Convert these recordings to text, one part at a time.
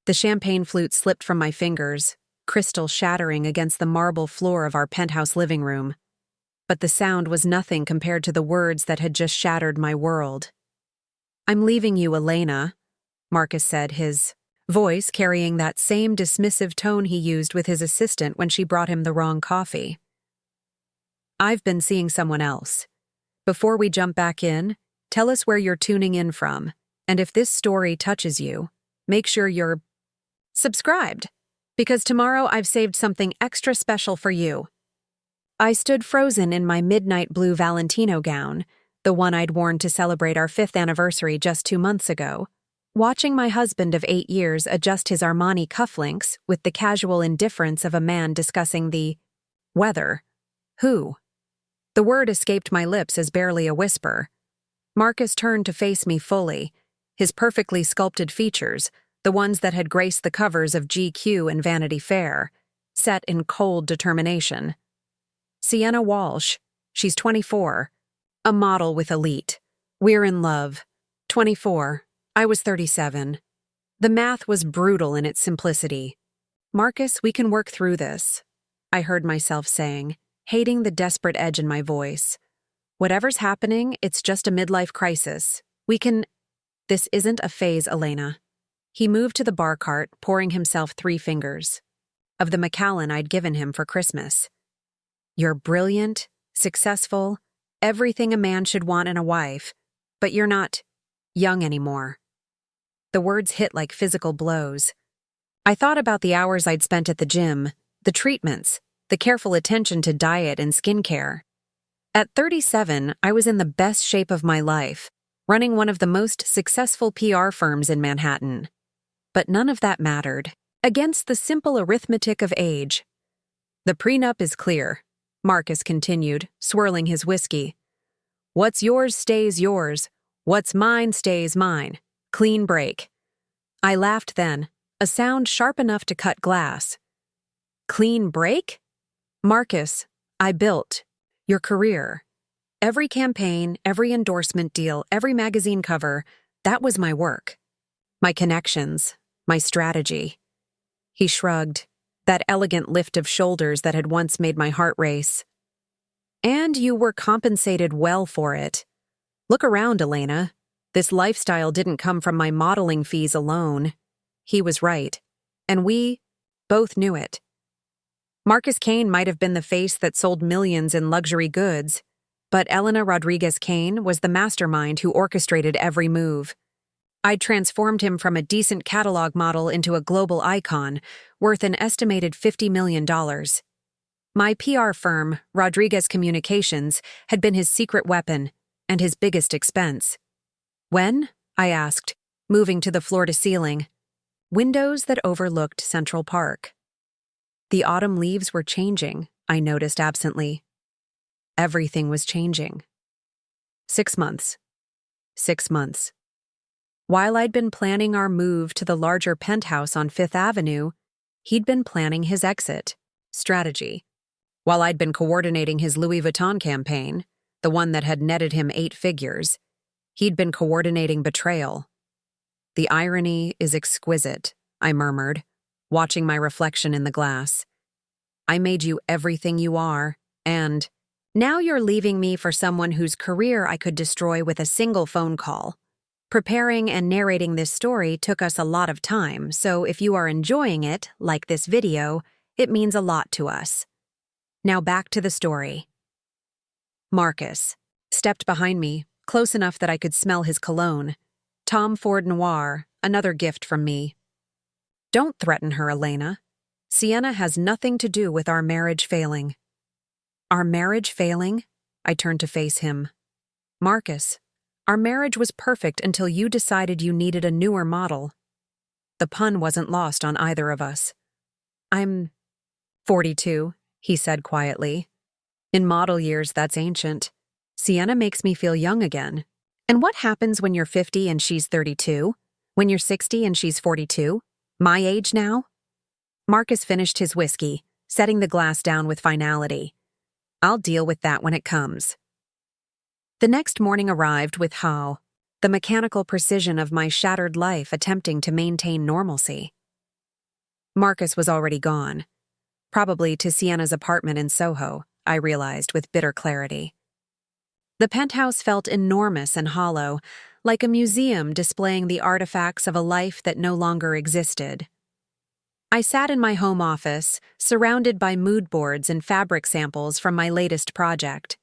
The champagne flute slipped from my fingers, crystal shattering against the marble floor of our penthouse living room. But the sound was nothing compared to the words that had just shattered my world. "I'm leaving you, Elina," Marcus said, his voice carrying that same dismissive tone he used with his assistant when she brought him the wrong coffee. "I've been seeing someone else. Before we jump back in, tell us where you're tuning in from, and if this story touches you, make sure you're subscribed, because tomorrow I've saved something extra special for you." I stood frozen in my midnight blue Valentino gown, the one I'd worn to celebrate our 5th anniversary just 2 months ago, watching my husband of 8 years adjust his Armani cufflinks with the casual indifference of a man discussing the weather. Who? The word escaped my lips as barely a whisper. Marcus turned to face me fully, his perfectly sculpted features, the ones that had graced the covers of GQ and Vanity Fair, set in cold determination. "Sienna Walsh. She's 24. A model with Elite. We're in love. 24. I was 37. The math was brutal in its simplicity. "Marcus, we can work through this," I heard myself saying, hating the desperate edge in my voice. "Whatever's happening, it's just a midlife crisis. We can—" "This isn't a phase, Elena." He moved to the bar cart, pouring himself 3 fingers of the Macallan I'd given him for Christmas. "You're brilliant, successful, everything a man should want in a wife, but you're not young anymore." The words hit like physical blows. I thought about the hours I'd spent at the gym, the treatments, the careful attention to diet and skincare. At 37, I was in the best shape of my life, running one of the most successful PR firms in Manhattan. But none of that mattered against the simple arithmetic of age. "The prenup is clear," Marcus continued, swirling his whiskey. "What's yours stays yours. What's mine stays mine. Clean break." I laughed then, a sound sharp enough to cut glass. "Clean break?" "Marcus, I built your career. Every campaign, every endorsement deal, every magazine cover, that was my work. My connections, my strategy." He shrugged, that elegant lift of shoulders that had once made my heart race. "And you were compensated well for it. Look around, Elena. This lifestyle didn't come from my modeling fees alone." He was right, and we both knew it. Marcus Kane might have been the face that sold millions in luxury goods, but Elena Rodriguez Kane was the mastermind who orchestrated every move. I'd transformed him from a decent catalog model into a global icon, worth an estimated $50 million. My PR firm, Rodriguez Communications, had been his secret weapon and his biggest expense. "When?" I asked, moving to the floor-to-ceiling. Windows that overlooked Central Park. The autumn leaves were changing, I noticed absently. Everything was changing. 6 months. 6 months. While I'd been planning our move to the larger penthouse on 5th Avenue, he'd been planning his exit strategy. While I'd been coordinating his Louis Vuitton campaign, the one that had netted him 8 figures, he'd been coordinating betrayal. "The irony is exquisite," I murmured, watching my reflection in the glass. "I made you everything you are, and now you're leaving me for someone whose career I could destroy with a single phone call." Preparing and narrating this story took us a lot of time, so if you are enjoying it, like this video, it means a lot to us. Now back to the story. Marcus stepped behind me, close enough that I could smell his cologne. Tom Ford Noir, another gift from me. "Don't threaten her, Elena. Sienna has nothing to do with our marriage failing." "Our marriage failing?" I turned to face him. "Marcus, our marriage was perfect until you decided you needed a newer model." The pun wasn't lost on either of us. "I'm 42, he said quietly. "In model years, that's ancient. Sienna makes me feel young again. And what happens when you're 50 and she's 32? When you're 60 and she's 42? My age now?" Marcus finished his whiskey, setting the glass down with finality. "I'll deal with that when it comes." The next morning arrived with how, the mechanical precision of my shattered life attempting to maintain normalcy. Marcus was already gone. Probably to Sienna's apartment in Soho, I realized with bitter clarity. The penthouse felt enormous and hollow, like a museum displaying the artifacts of a life that no longer existed. I sat in my home office, surrounded by mood boards and fabric samples from my latest project.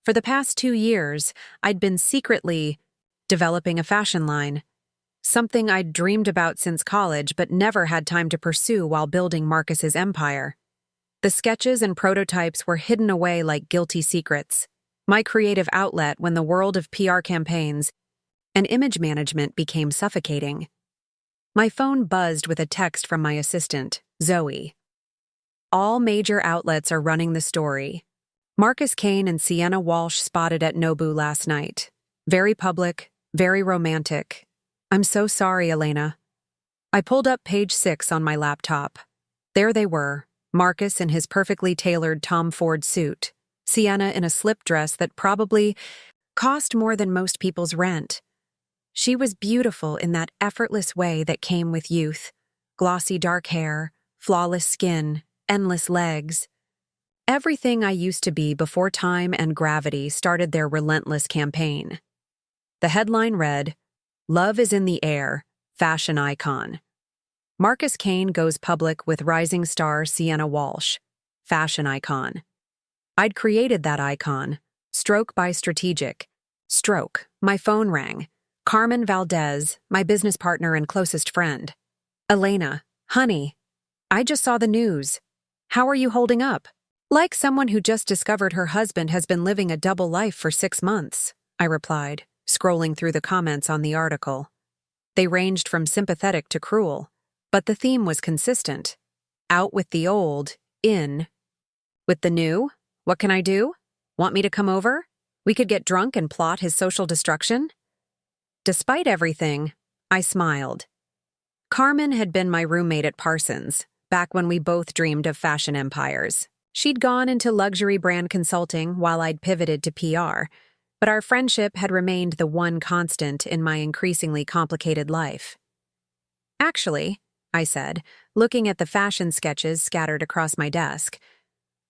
For the past 2 years, I'd been secretly developing a fashion line, something I'd dreamed about since college but never had time to pursue while building Marcus's empire. The sketches and prototypes were hidden away like guilty secrets, my creative outlet when the world of PR campaigns and image management became suffocating. My phone buzzed with a text from my assistant, Zoe. All major outlets are running the story. Marcus Kane and Sienna Walsh spotted at Nobu last night. Very public, very romantic. I'm so sorry, Elina. I pulled up page 6 on my laptop. There they were, Marcus in his perfectly tailored Tom Ford suit, Sienna in a slip dress that probably cost more than most people's rent. She was beautiful in that effortless way that came with youth. Glossy dark hair, flawless skin, endless legs. Everything I used to be before time and gravity started their relentless campaign. The headline read, "Love is in the air, fashion icon." Marcus Kane goes public with rising star Sienna Walsh, fashion icon. I'd created that icon, stroke by strategic. Stroke, my phone rang. Carmen Valdez, my business partner and closest friend. Elena, honey, I just saw the news. How are you holding up? Like someone who just discovered her husband has been living a double life for 6 months, I replied, scrolling through the comments on the article. They ranged from sympathetic to cruel, but the theme was consistent. Out with the old, in with the new. What can I do? Want me to come over? We could get drunk and plot his social destruction? Despite everything, I smiled. Carmen had been my roommate at Parsons, back when we both dreamed of fashion empires. She'd gone into luxury brand consulting while I'd pivoted to PR, but our friendship had remained the one constant in my increasingly complicated life. Actually, I said, looking at the fashion sketches scattered across my desk,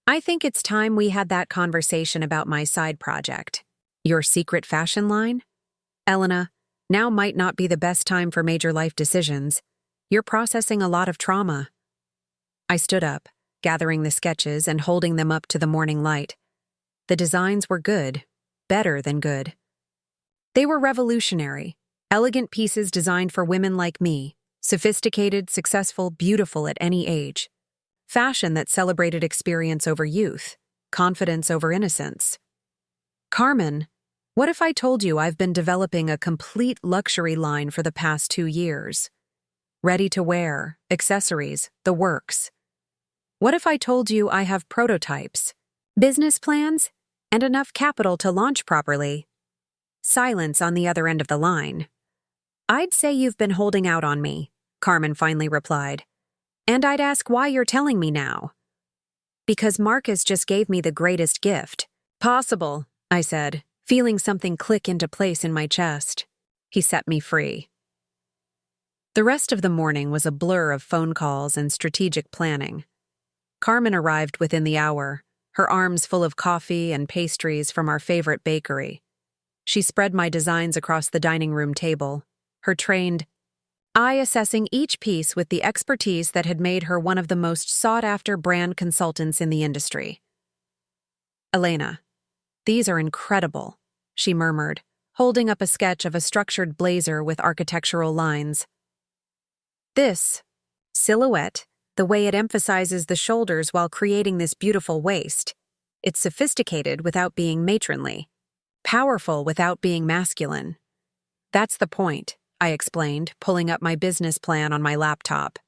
I think it's time we had that conversation about my side project. Your secret fashion line? Elina, now might not be the best time for major life decisions. You're processing a lot of trauma. I stood up, gathering the sketches and holding them up to the morning light. The designs were good, better than good. They were revolutionary, elegant pieces designed for women like me, sophisticated, successful, beautiful at any age. Fashion that celebrated experience over youth, confidence over innocence. Carmen, what if I told you I've been developing a complete luxury line for the past 2 years? Ready to wear, accessories, the works. What if I told you I have prototypes, business plans, and enough capital to launch properly? Silence on the other end of the line. I'd say you've been holding out on me, Carmen finally replied. And I'd ask why you're telling me now. Because Marcus just gave me the greatest gift possible, I said, feeling something click into place in my chest. He set me free. The rest of the morning was a blur of phone calls and strategic planning. Carmen arrived within the hour, her arms full of coffee and pastries from our favorite bakery. She spread my designs across the dining room table, her trained eye assessing each piece with the expertise that had made her one of the most sought-after brand consultants in the industry. Elena, these are incredible, she murmured, holding up a sketch of a structured blazer with architectural lines. This silhouette, the way it emphasizes the shoulders while creating this beautiful waist. It's sophisticated without being matronly, powerful without being masculine. That's the point, I explained, pulling up my business plan on my laptop.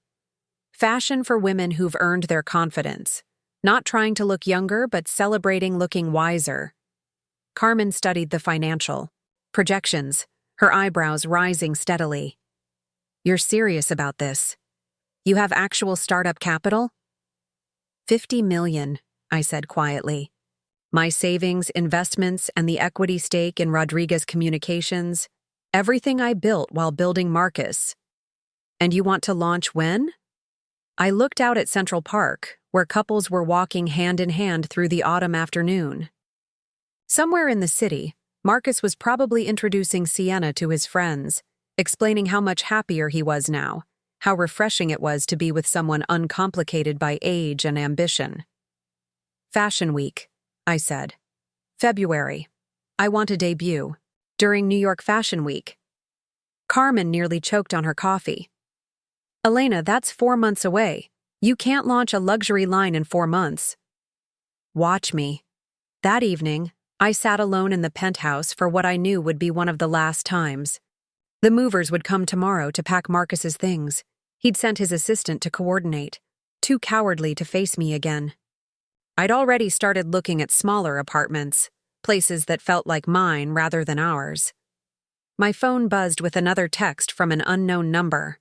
Fashion for women who've earned their confidence, not trying to look younger but celebrating looking wiser. Carmen studied the financial projections, her eyebrows rising steadily. You're serious about this? You have actual startup capital? 50 million, I said quietly. My savings, investments, and the equity stake in Rodriguez Communications, everything I built while building Marcus. And you want to launch when? I looked out at Central Park, where couples were walking hand in hand through the autumn afternoon. Somewhere in the city, Marcus was probably introducing Sienna to his friends, explaining how much happier he was now, how refreshing it was to be with someone uncomplicated by age and ambition. Fashion Week, I said. February. I want a debut. During New York Fashion Week. Carmen nearly choked on her coffee. Elina, that's 4 months away. You can't launch a luxury line in 4 months. Watch me. That evening, I sat alone in the penthouse for what I knew would be one of the last times. The movers would come tomorrow to pack Marcus's things. He'd sent his assistant to coordinate, too cowardly to face me again. I'd already started looking at smaller apartments, places that felt like mine rather than ours. My phone buzzed with another text from an unknown number.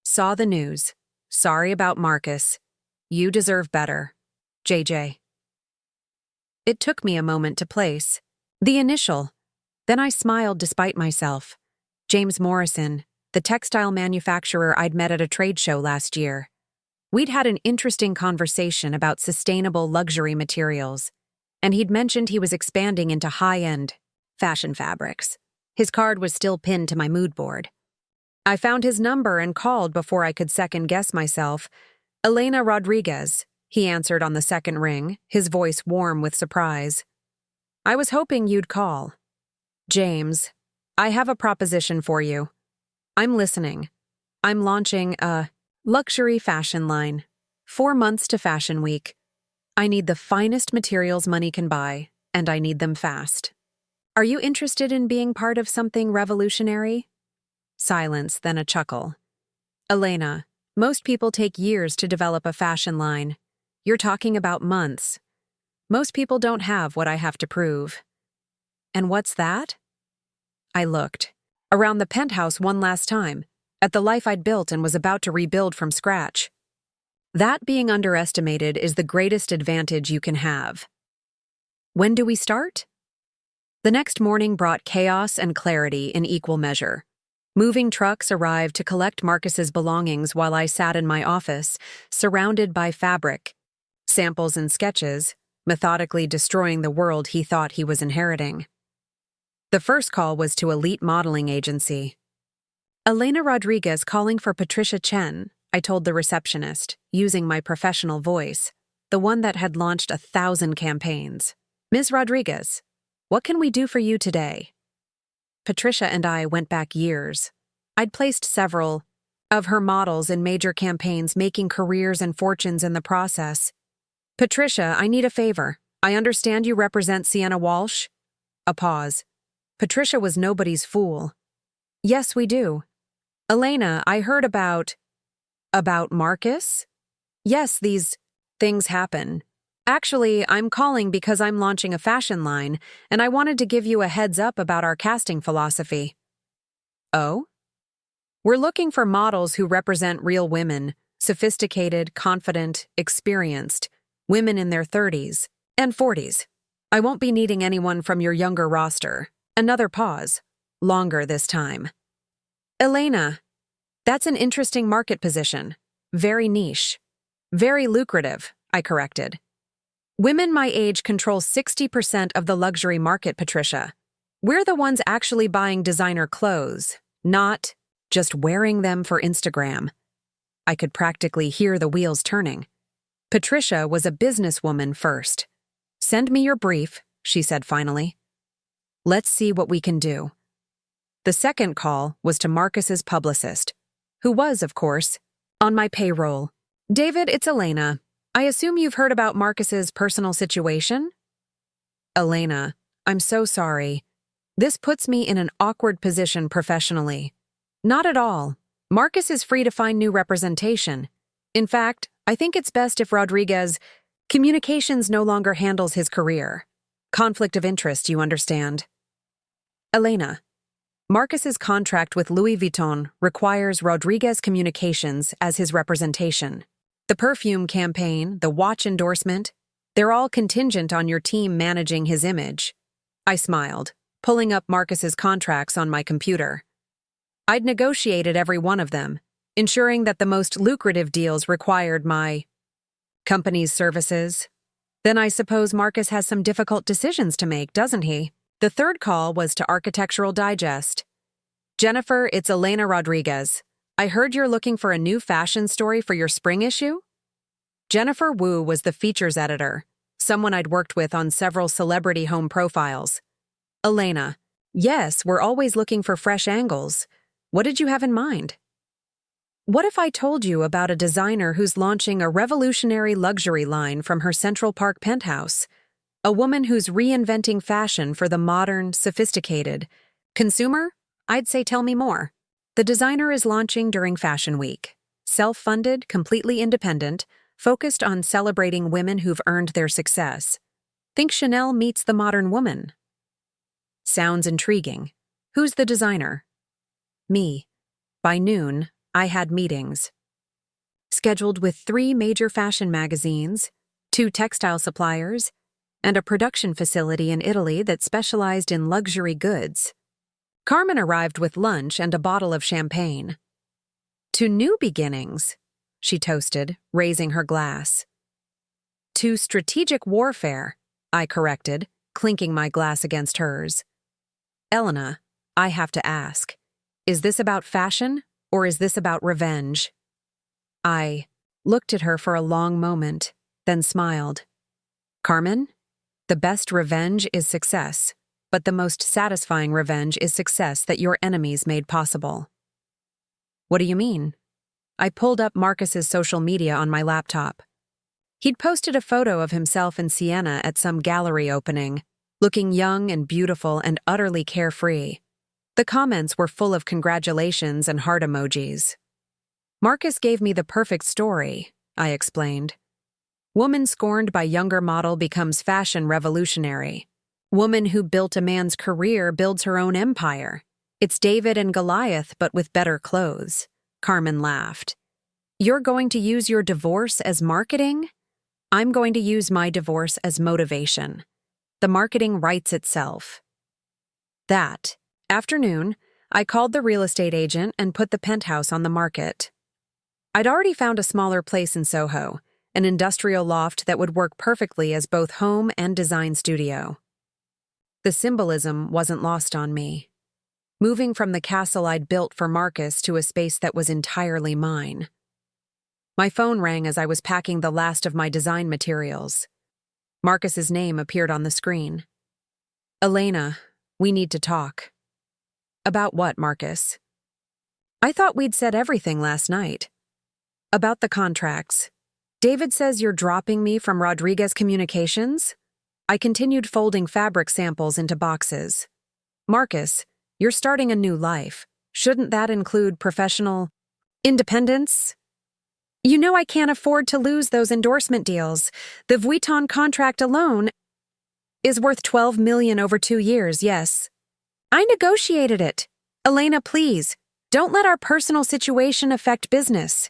Saw the news. Sorry about Marcus. You deserve better. JJ. It took me a moment to place the initial. Then I smiled despite myself. James Morrison, the textile manufacturer I'd met at a trade show last year. We'd had an interesting conversation about sustainable luxury materials, and he'd mentioned he was expanding into high-end fashion fabrics. His card was still pinned to my mood board. I found his number and called before I could second-guess myself. Elena Rodriguez, he answered on the second ring, his voice warm with surprise. I was hoping you'd call. James, I have a proposition for you. I'm listening. I'm launching a luxury fashion line. 4 months to Fashion Week. I need the finest materials money can buy, and I need them fast. Are you interested in being part of something revolutionary? Silence, then a chuckle. Elena, most people take years to develop a fashion line. You're talking about months. Most people don't have what I have to prove. And what's that? I looked. Around the penthouse one last time, at the life I'd built and was about to rebuild from scratch. That being underestimated is the greatest advantage you can have. When do we start? The next morning brought chaos and clarity in equal measure. Moving trucks arrived to collect Marcus's belongings while I sat in my office, surrounded by fabric, samples and sketches, methodically destroying the world he thought he was inheriting. The first call was to Elite Modeling Agency. Elena Rodriguez calling for Patricia Chen, I told the receptionist, using my professional voice, the one that had launched 1,000 campaigns. Ms. Rodriguez, what can we do for you today? Patricia and I went back years. I'd placed several of her models in major campaigns, making careers and fortunes in the process. Patricia, I need a favor. I understand you represent Sienna Walsh? A pause. Patricia was nobody's fool. Yes, we do. Elena, I heard about Marcus? Yes, these things happen. Actually, I'm calling because I'm launching a fashion line, and I wanted to give you a heads up about our casting philosophy. Oh? We're looking for models who represent real women, sophisticated, confident, experienced, women in their 30s and 40s. I won't be needing anyone from your younger roster. Another pause. Longer this time. Elena, that's an interesting market position. Very niche. Very lucrative, I corrected. Women my age control 60% of the luxury market, Patricia. We're the ones actually buying designer clothes, not just wearing them for Instagram. I could practically hear the wheels turning. Patricia was a businesswoman first. Send me your brief, she said finally. Let's see what we can do. The second call was to Marcus's publicist, who was, of course, on my payroll. David, it's Elena. I assume you've heard about Marcus's personal situation? Elena, I'm so sorry. This puts me in an awkward position professionally. Not at all. Marcus is free to find new representation. In fact, I think it's best if Rodriguez Communications no longer handles his career. Conflict of interest, you understand. Elena, Marcus's contract with Louis Vuitton requires Rodriguez Communications as his representation. The perfume campaign, the watch endorsement, they're all contingent on your team managing his image. I smiled, pulling up Marcus's contracts on my computer. I'd negotiated every one of them, ensuring that the most lucrative deals required my company's services. Then I suppose Marcus has some difficult decisions to make, doesn't he? The third call was to Architectural Digest. Jennifer, it's Elena Rodriguez. I heard you're looking for a new fashion story for your spring issue? Jennifer Wu was the features editor, someone I'd worked with on several celebrity home profiles. Elena, yes, we're always looking for fresh angles. What did you have in mind? What if I told you about a designer who's launching a revolutionary luxury line from her Central Park penthouse? A woman who's reinventing fashion for the modern, sophisticated consumer? I'd say tell me more. The designer is launching during Fashion Week. Self-funded, completely independent, focused on celebrating women who've earned their success. Think Chanel meets the modern woman. Sounds intriguing. Who's the designer? Me. By noon, I had meetings. Scheduled with 3 major fashion magazines, 2 textile suppliers, and a production facility in Italy that specialized in luxury goods. Carmen arrived with lunch and a bottle of champagne. To new beginnings, she toasted, raising her glass. To strategic warfare, I corrected, clinking my glass against hers. Elina, I have to ask, is this about fashion or is this about revenge? I looked at her for a long moment, then smiled. Carmen, the best revenge is success, but the most satisfying revenge is success that your enemies made possible. What do you mean? I pulled up Marcus's social media on my laptop. He'd posted a photo of himself in Siena at some gallery opening, looking young and beautiful and utterly carefree. The comments were full of congratulations and heart emojis. Marcus gave me the perfect story, I explained. Woman scorned by younger model becomes fashion revolutionary. Woman who built a man's career builds her own empire. It's David and Goliath, but with better clothes. Carmen laughed. You're going to use your divorce as marketing? I'm going to use my divorce as motivation. The marketing writes itself. That afternoon, I called the real estate agent and put the penthouse on the market. I'd already found a smaller place in Soho, an industrial loft that would work perfectly as both home and design studio. The symbolism wasn't lost on me. Moving from the castle I'd built for Marcus to a space that was entirely mine. My phone rang as I was packing the last of my design materials. Marcus's name appeared on the screen. Elena, we need to talk. About what, Marcus? I thought we'd said everything last night. About the contracts. David says you're dropping me from Rodriguez Communications? I continued folding fabric samples into boxes. Marcus, you're starting a new life. Shouldn't that include professional independence? You know I can't afford to lose those endorsement deals. The Vuitton contract alone is worth $12 million over 2 years, yes. I negotiated it. Elena, please, don't let our personal situation affect business.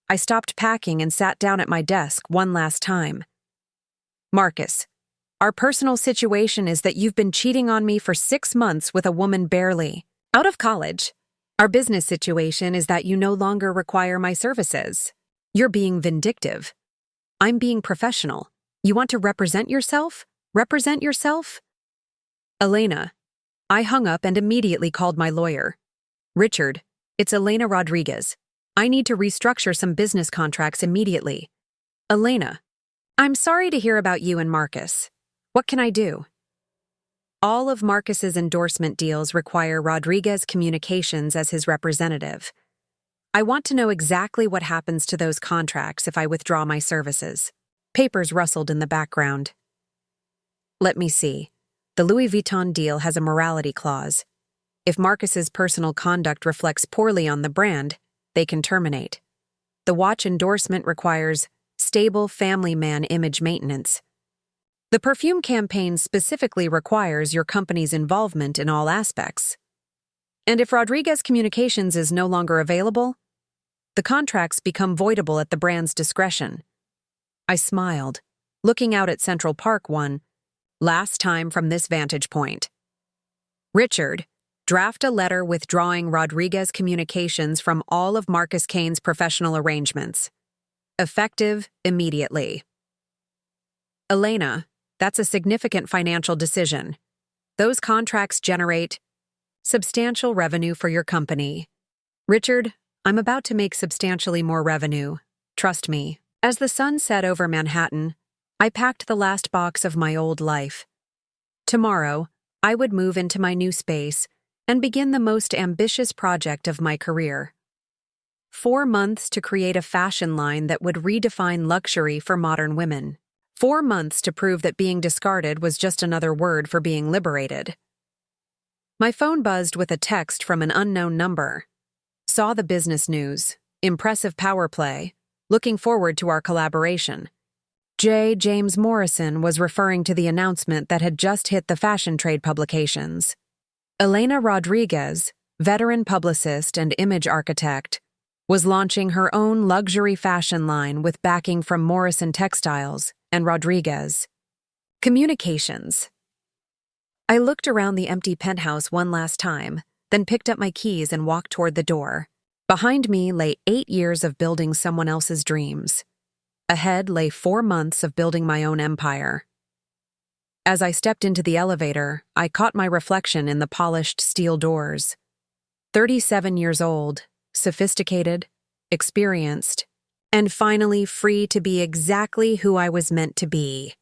I stopped packing and sat down at my desk one last time. Marcus, our personal situation is that you've been cheating on me for 6 months with a woman barely out of college. Our business situation is that you no longer require my services. You're being vindictive. I'm being professional. You want to represent yourself? Represent yourself? Elena. I hung up and immediately called my lawyer. Richard, it's Elena Rodriguez. I need to restructure some business contracts immediately. Elena, I'm sorry to hear about you and Marcus. What can I do? All of Marcus's endorsement deals require Rodriguez Communications as his representative. I want to know exactly what happens to those contracts if I withdraw my services. Papers rustled in the background. Let me see. The Louis Vuitton deal has a morality clause. If Marcus's personal conduct reflects poorly on the brand, they can terminate. The watch endorsement requires stable family man image maintenance. The perfume campaign specifically requires your company's involvement in all aspects. And if Rodriguez Communications is no longer available, the contracts become voidable at the brand's discretion. I smiled, looking out at Central Park one last time from this vantage point. Richard, Draft a letter withdrawing Rodriguez communications from all of Marcus Kane's professional arrangements. Effective immediately. Elina, that's a significant financial decision. Those contracts generate substantial revenue for your company. Richard, I'm about to make substantially more revenue. Trust me. As the sun set over Manhattan, I packed the last box of my old life. Tomorrow, I would move into my new space and begin the most ambitious project of my career. 4 months to create a fashion line that would redefine luxury for modern women. 4 months to prove that being discarded was just another word for being liberated. My phone buzzed with a text from an unknown number. Saw the business news. Impressive power play. Looking forward to our collaboration. James Morrison was referring to the announcement that had just hit the fashion trade publications. Elina Rodriguez, veteran publicist and image architect, was launching her own luxury fashion line with backing from Morrison Textiles and Rodriguez Communications. I looked around the empty penthouse one last time, then picked up my keys and walked toward the door. Behind me lay 8 years of building someone else's dreams. Ahead lay 4 months of building my own empire. As I stepped into the elevator, I caught my reflection in the polished steel doors. 37 years old, sophisticated, experienced, and finally free to be exactly who I was meant to be.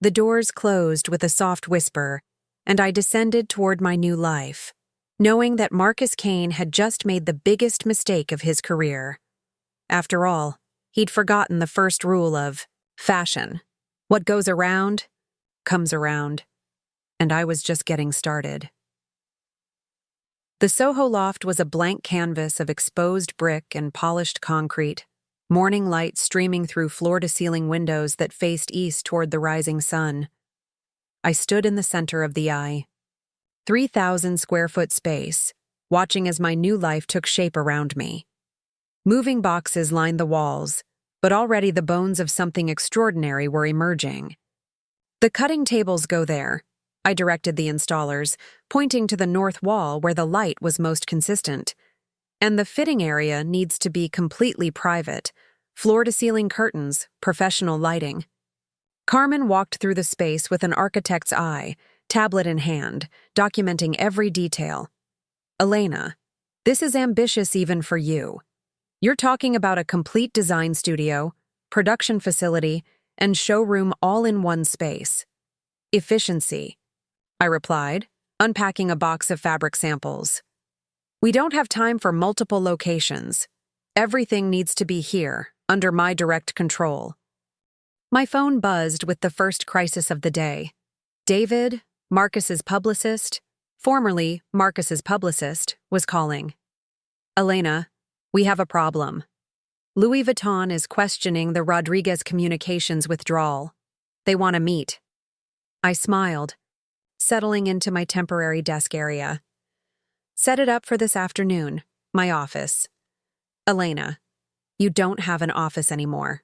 The doors closed with a soft whisper, and I descended toward my new life, knowing that Marcus Kane had just made the biggest mistake of his career. After all, he'd forgotten the first rule of fashion. What goes around, comes around. And I was just getting started. The Soho loft was a blank canvas of exposed brick and polished concrete, morning light streaming through floor-to-ceiling windows that faced east toward the rising sun. I stood in the center of the eye. 3,000-square-foot space, watching as my new life took shape around me. Moving boxes lined the walls, but already the bones of something extraordinary were emerging. The cutting tables go there, I directed the installers, pointing to the north wall where the light was most consistent. And the fitting area needs to be completely private, floor-to-ceiling curtains, professional lighting. Carmen walked through the space with an architect's eye, tablet in hand, documenting every detail. Elina, this is ambitious even for you. You're talking about a complete design studio, production facility, and showroom all in one space. Efficiency, I replied, unpacking a box of fabric samples. We don't have time for multiple locations. Everything needs to be here, under my direct control. My phone buzzed with the first crisis of the day. David, Marcus's publicist, formerly Marcus's publicist, was calling. Elena, we have a problem. Louis Vuitton is questioning the Rodriguez communications withdrawal. They want to meet. I smiled, settling into my temporary desk area. Set it up for this afternoon, my office. Elena, you don't have an office anymore.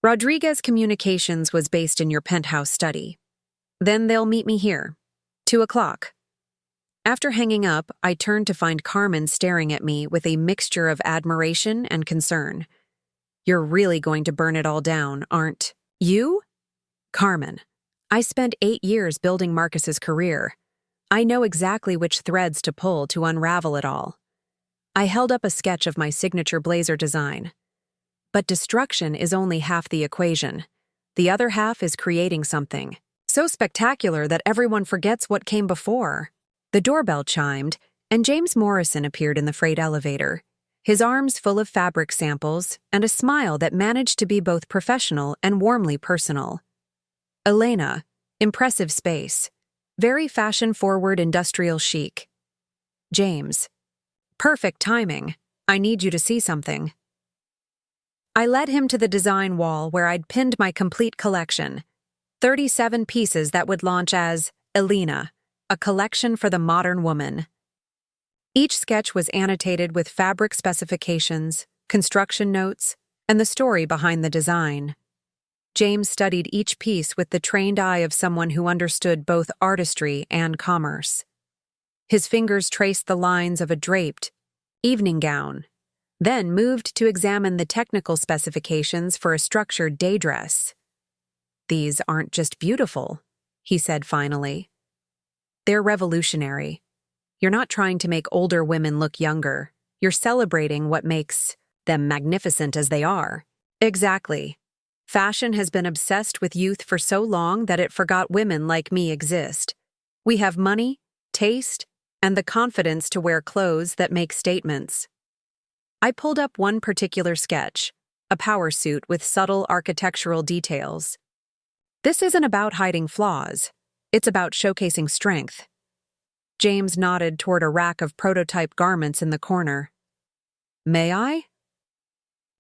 Rodriguez Communications was based in your penthouse study. Then they'll meet me here, 2 o'clock. After hanging up, I turned to find Carmen staring at me with a mixture of admiration and concern. You're really going to burn it all down, aren't you? Carmen, I spent 8 years building Marcus's career. I know exactly which threads to pull to unravel it all. I held up a sketch of my signature blazer design. But destruction is only half the equation. The other half is creating something so spectacular that everyone forgets what came before. The doorbell chimed, and James Morrison appeared in the freight elevator, his arms full of fabric samples and a smile that managed to be both professional and warmly personal. Elena, impressive space, very fashion-forward industrial chic. James, perfect timing. I need you to see something. I led him to the design wall where I'd pinned my complete collection, 37 pieces that would launch as Elina, a collection for the modern woman. Each sketch was annotated with fabric specifications, construction notes, and the story behind the design. James studied each piece with the trained eye of someone who understood both artistry and commerce. His fingers traced the lines of a draped evening gown, then moved to examine the technical specifications for a structured day dress. "These aren't just beautiful," he said finally. "They're revolutionary. You're not trying to make older women look younger. You're celebrating what makes them magnificent as they are." "Exactly. Fashion has been obsessed with youth for so long that it forgot women like me exist. We have money, taste, and the confidence to wear clothes that make statements." I pulled up one particular sketch, a power suit with subtle architectural details. "This isn't about hiding flaws. It's about showcasing strength." James nodded toward a rack of prototype garments in the corner. "May I?"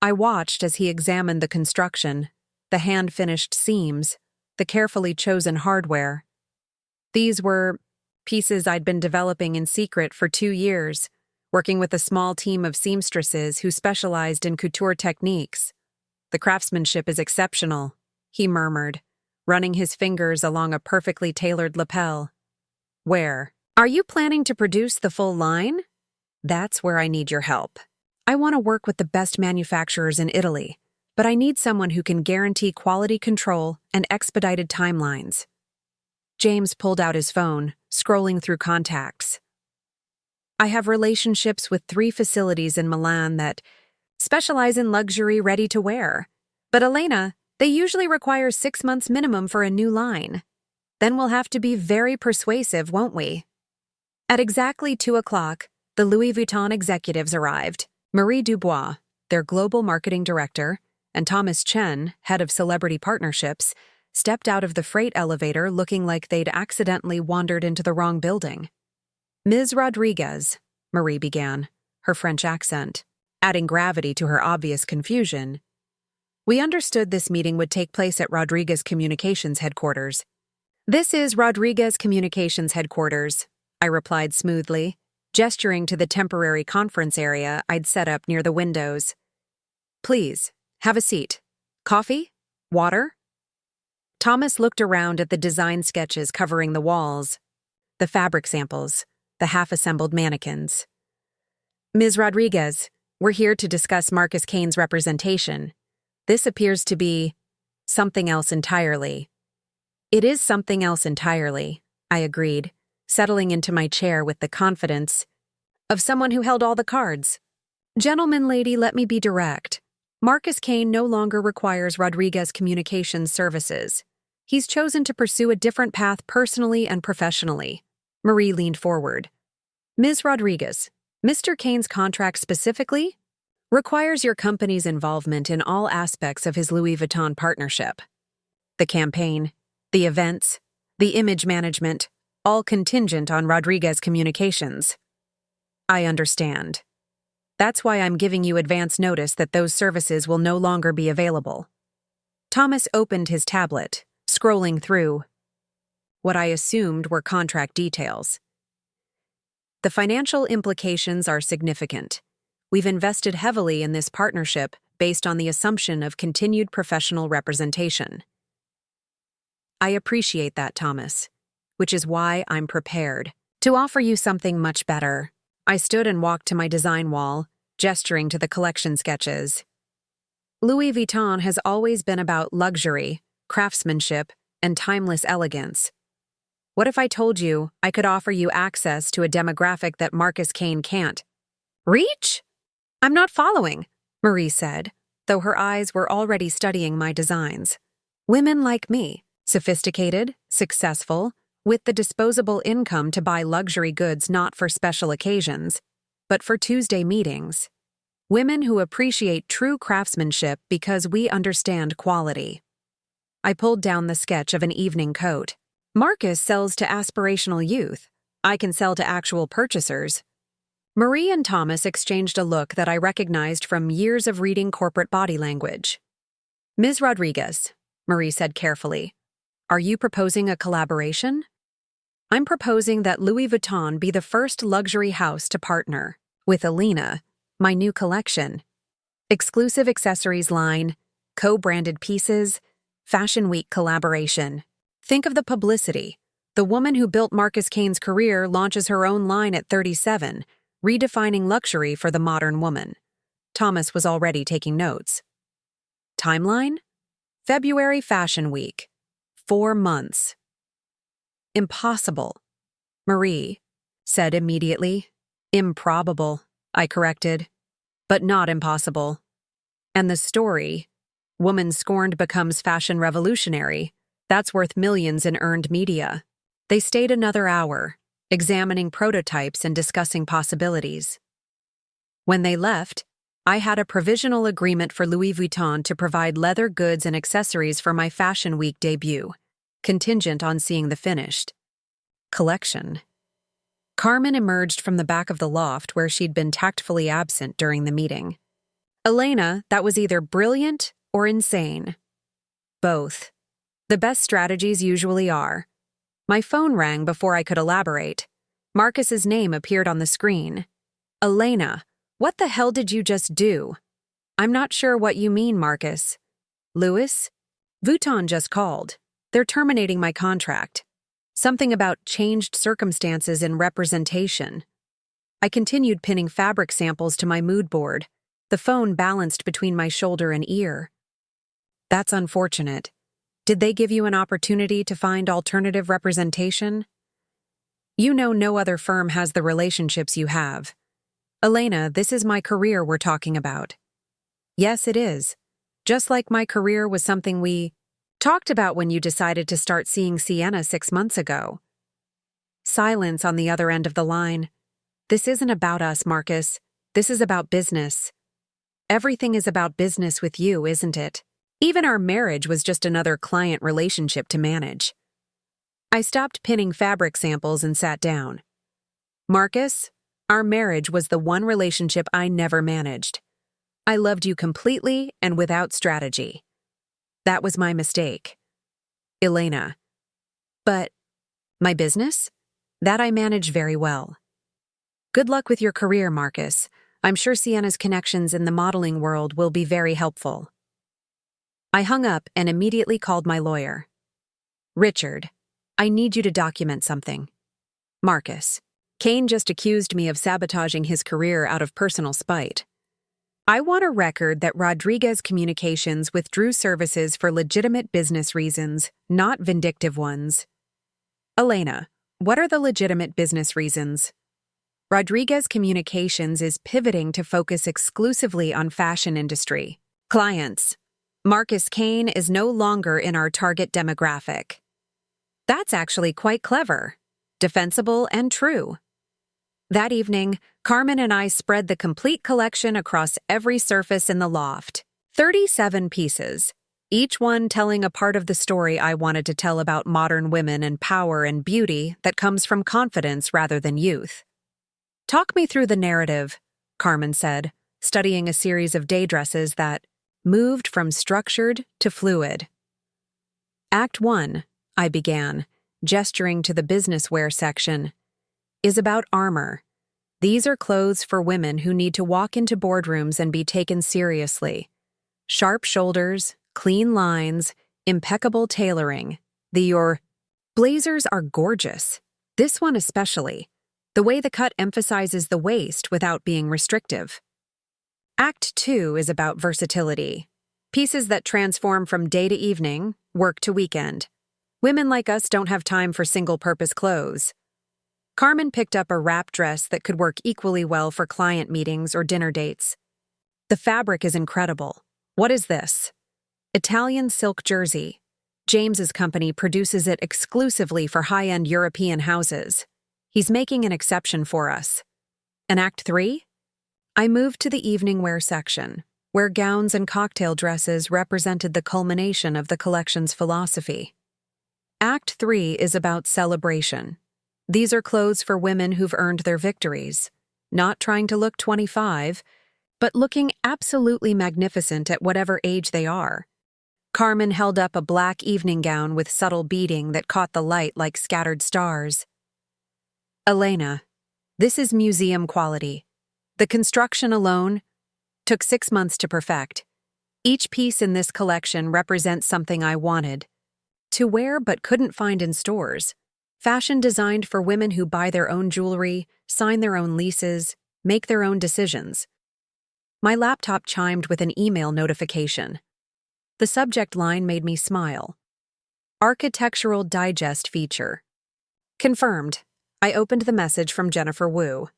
I watched as he examined the construction, the hand-finished seams, the carefully chosen hardware. These were pieces I'd been developing in secret for 2 years, working with a small team of seamstresses who specialized in couture techniques. "The craftsmanship is exceptional," he murmured, running his fingers along a perfectly tailored lapel. "Where? Are you planning to produce the full line?" "That's where I need your help. I want to work with the best manufacturers in Italy, but I need someone who can guarantee quality control and expedited timelines." James pulled out his phone, scrolling through contacts. "I have relationships with 3 facilities in Milan that specialize in luxury ready-to-wear. But Elina, they usually require 6 months minimum for a new line. Then we'll have to be very persuasive, won't we?" At exactly 2 o'clock, the Louis Vuitton executives arrived. Marie Dubois, their global marketing director, and Thomas Chen, head of celebrity partnerships, stepped out of the freight elevator looking like they'd accidentally wandered into the wrong building. "Ms. Rodriguez," Marie began, her French accent adding gravity to her obvious confusion. "We understood this meeting would take place at Rodriguez Communications headquarters." "This is Rodriguez Communications headquarters," I replied smoothly, gesturing to the temporary conference area I'd set up near the windows. "Please, have a seat. Coffee? Water?" Thomas looked around at the design sketches covering the walls, the fabric samples, the half-assembled mannequins. "Ms. Rodriguez, we're here to discuss Marcus Kane's representation. This appears to be something else entirely." "It is something else entirely," I agreed, settling into my chair with the confidence of someone who held all the cards. "Gentleman, lady, let me be direct. Marcus Kane no longer requires Rodriguez Communications services. He's chosen to pursue a different path personally and professionally." Marie leaned forward. "Ms. Rodriguez, Mr. Kane's contract specifically requires your company's involvement in all aspects of his Louis Vuitton partnership. The campaign, the events, the image management, all contingent on Rodriguez Communications." "I understand. That's why I'm giving you advance notice that those services will no longer be available." Thomas opened his tablet, scrolling through what I assumed were contract details. "The financial implications are significant. We've invested heavily in this partnership based on the assumption of continued professional representation." "I appreciate that, Thomas, which is why I'm prepared to offer you something much better." I stood and walked to my design wall, gesturing to the collection sketches. "Louis Vuitton has always been about luxury, craftsmanship, and timeless elegance. What if I told you I could offer you access to a demographic that Marcus Kane can't?" "Reach?" "I'm not following," Marie said, though her eyes were already studying my designs. "Women like me, sophisticated, successful, with the disposable income to buy luxury goods not for special occasions, but for Tuesday meetings. Women who appreciate true craftsmanship because we understand quality." I pulled down the sketch of an evening coat. "Marcus sells to aspirational youth. I can sell to actual purchasers." Marie and Thomas exchanged a look that I recognized from years of reading corporate body language. "Ms. Rodriguez," Marie said carefully, "are you proposing a collaboration?" "I'm proposing that Louis Vuitton be the first luxury house to partner with Elina, my new collection. Exclusive accessories line, co-branded pieces, Fashion Week collaboration. Think of the publicity, The woman who built Marcus Kane's career launches her own line at 37, redefining luxury for the modern woman. Thomas was already taking notes. Timeline? February Fashion Week. 4 months. Impossible, Marie said immediately. Improbable, I corrected. But not impossible. And the story, woman scorned becomes fashion revolutionary, that's worth millions in earned media. They stayed another hour, examining prototypes and discussing possibilities. When they left, I had a provisional agreement for Louis Vuitton to provide leather goods and accessories for my Fashion Week debut, contingent on seeing the finished collection. Carmen emerged from the back of the loft where she'd been tactfully absent during the meeting. Elina, that was either brilliant or insane. Both. The best strategies usually are. My phone rang before I could elaborate. Marcus's name appeared on the screen. Elena, what the hell did you just do? I'm not sure what you mean, Marcus. Louis? Vuitton just called. They're terminating my contract. Something about changed circumstances in representation. I continued pinning fabric samples to my mood board, the phone balanced between my shoulder and ear. That's unfortunate. Did they give you an opportunity to find alternative representation? You know no other firm has the relationships you have. Elena, this is my career we're talking about. Yes, it is. Just like my career was something we talked about when you decided to start seeing Sienna 6 months ago. Silence on the other end of the line. This isn't about us, Marcus. This is about business. Everything is about business with you, isn't it? Even our marriage was just another client relationship to manage. I stopped pinning fabric samples and sat down. Marcus, our marriage was the one relationship I never managed. I loved you completely and without strategy. That was my mistake. Elena. But my business? That I manage very well. Good luck with your career, Marcus. I'm sure Sienna's connections in the modeling world will be very helpful. I hung up and immediately called my lawyer. Richard, I need you to document something. Marcus, Kane just accused me of sabotaging his career out of personal spite. I want a record that Rodriguez Communications withdrew services for legitimate business reasons, not vindictive ones. Elena, what are the legitimate business reasons? Rodriguez Communications is pivoting to focus exclusively on fashion industry. Clients. Marcus Kane is no longer in our target demographic. That's actually quite clever, defensible, and true. That evening, Carmen and I spread the complete collection across every surface in the loft. 37 pieces, each one telling a part of the story I wanted to tell about modern women and power and beauty that comes from confidence rather than youth. Talk me through the narrative, Carmen said, studying a series of day dresses that moved from structured to fluid. Act 1, I began, gesturing to the business wear section, is about armor. These are clothes for women who need to walk into boardrooms and be taken seriously. Sharp shoulders, clean lines, impeccable tailoring. Your blazers are gorgeous. This one especially. The way the cut emphasizes the waist without being restrictive. Act 2 is about versatility. Pieces that transform from day to evening, work to weekend. Women like us don't have time for single-purpose clothes. Carmen picked up a wrap dress that could work equally well for client meetings or dinner dates. The fabric is incredible. What is this? Italian silk jersey. James's company produces it exclusively for high-end European houses. He's making an exception for us. And Act 3? I moved to the evening wear section, where gowns and cocktail dresses represented the culmination of the collection's philosophy. Act 3 is about celebration. These are clothes for women who've earned their victories, not trying to look 25, but looking absolutely magnificent at whatever age they are. Carmen held up a black evening gown with subtle beading that caught the light like scattered stars. Elena, this is museum quality. The construction alone took 6 months to perfect. Each piece in this collection represents something I wanted to wear but couldn't find in stores. Fashion designed for women who buy their own jewelry, sign their own leases, make their own decisions. My laptop chimed with an email notification. The subject line made me smile. Architectural Digest feature. Confirmed. I opened the message from Jennifer Wu.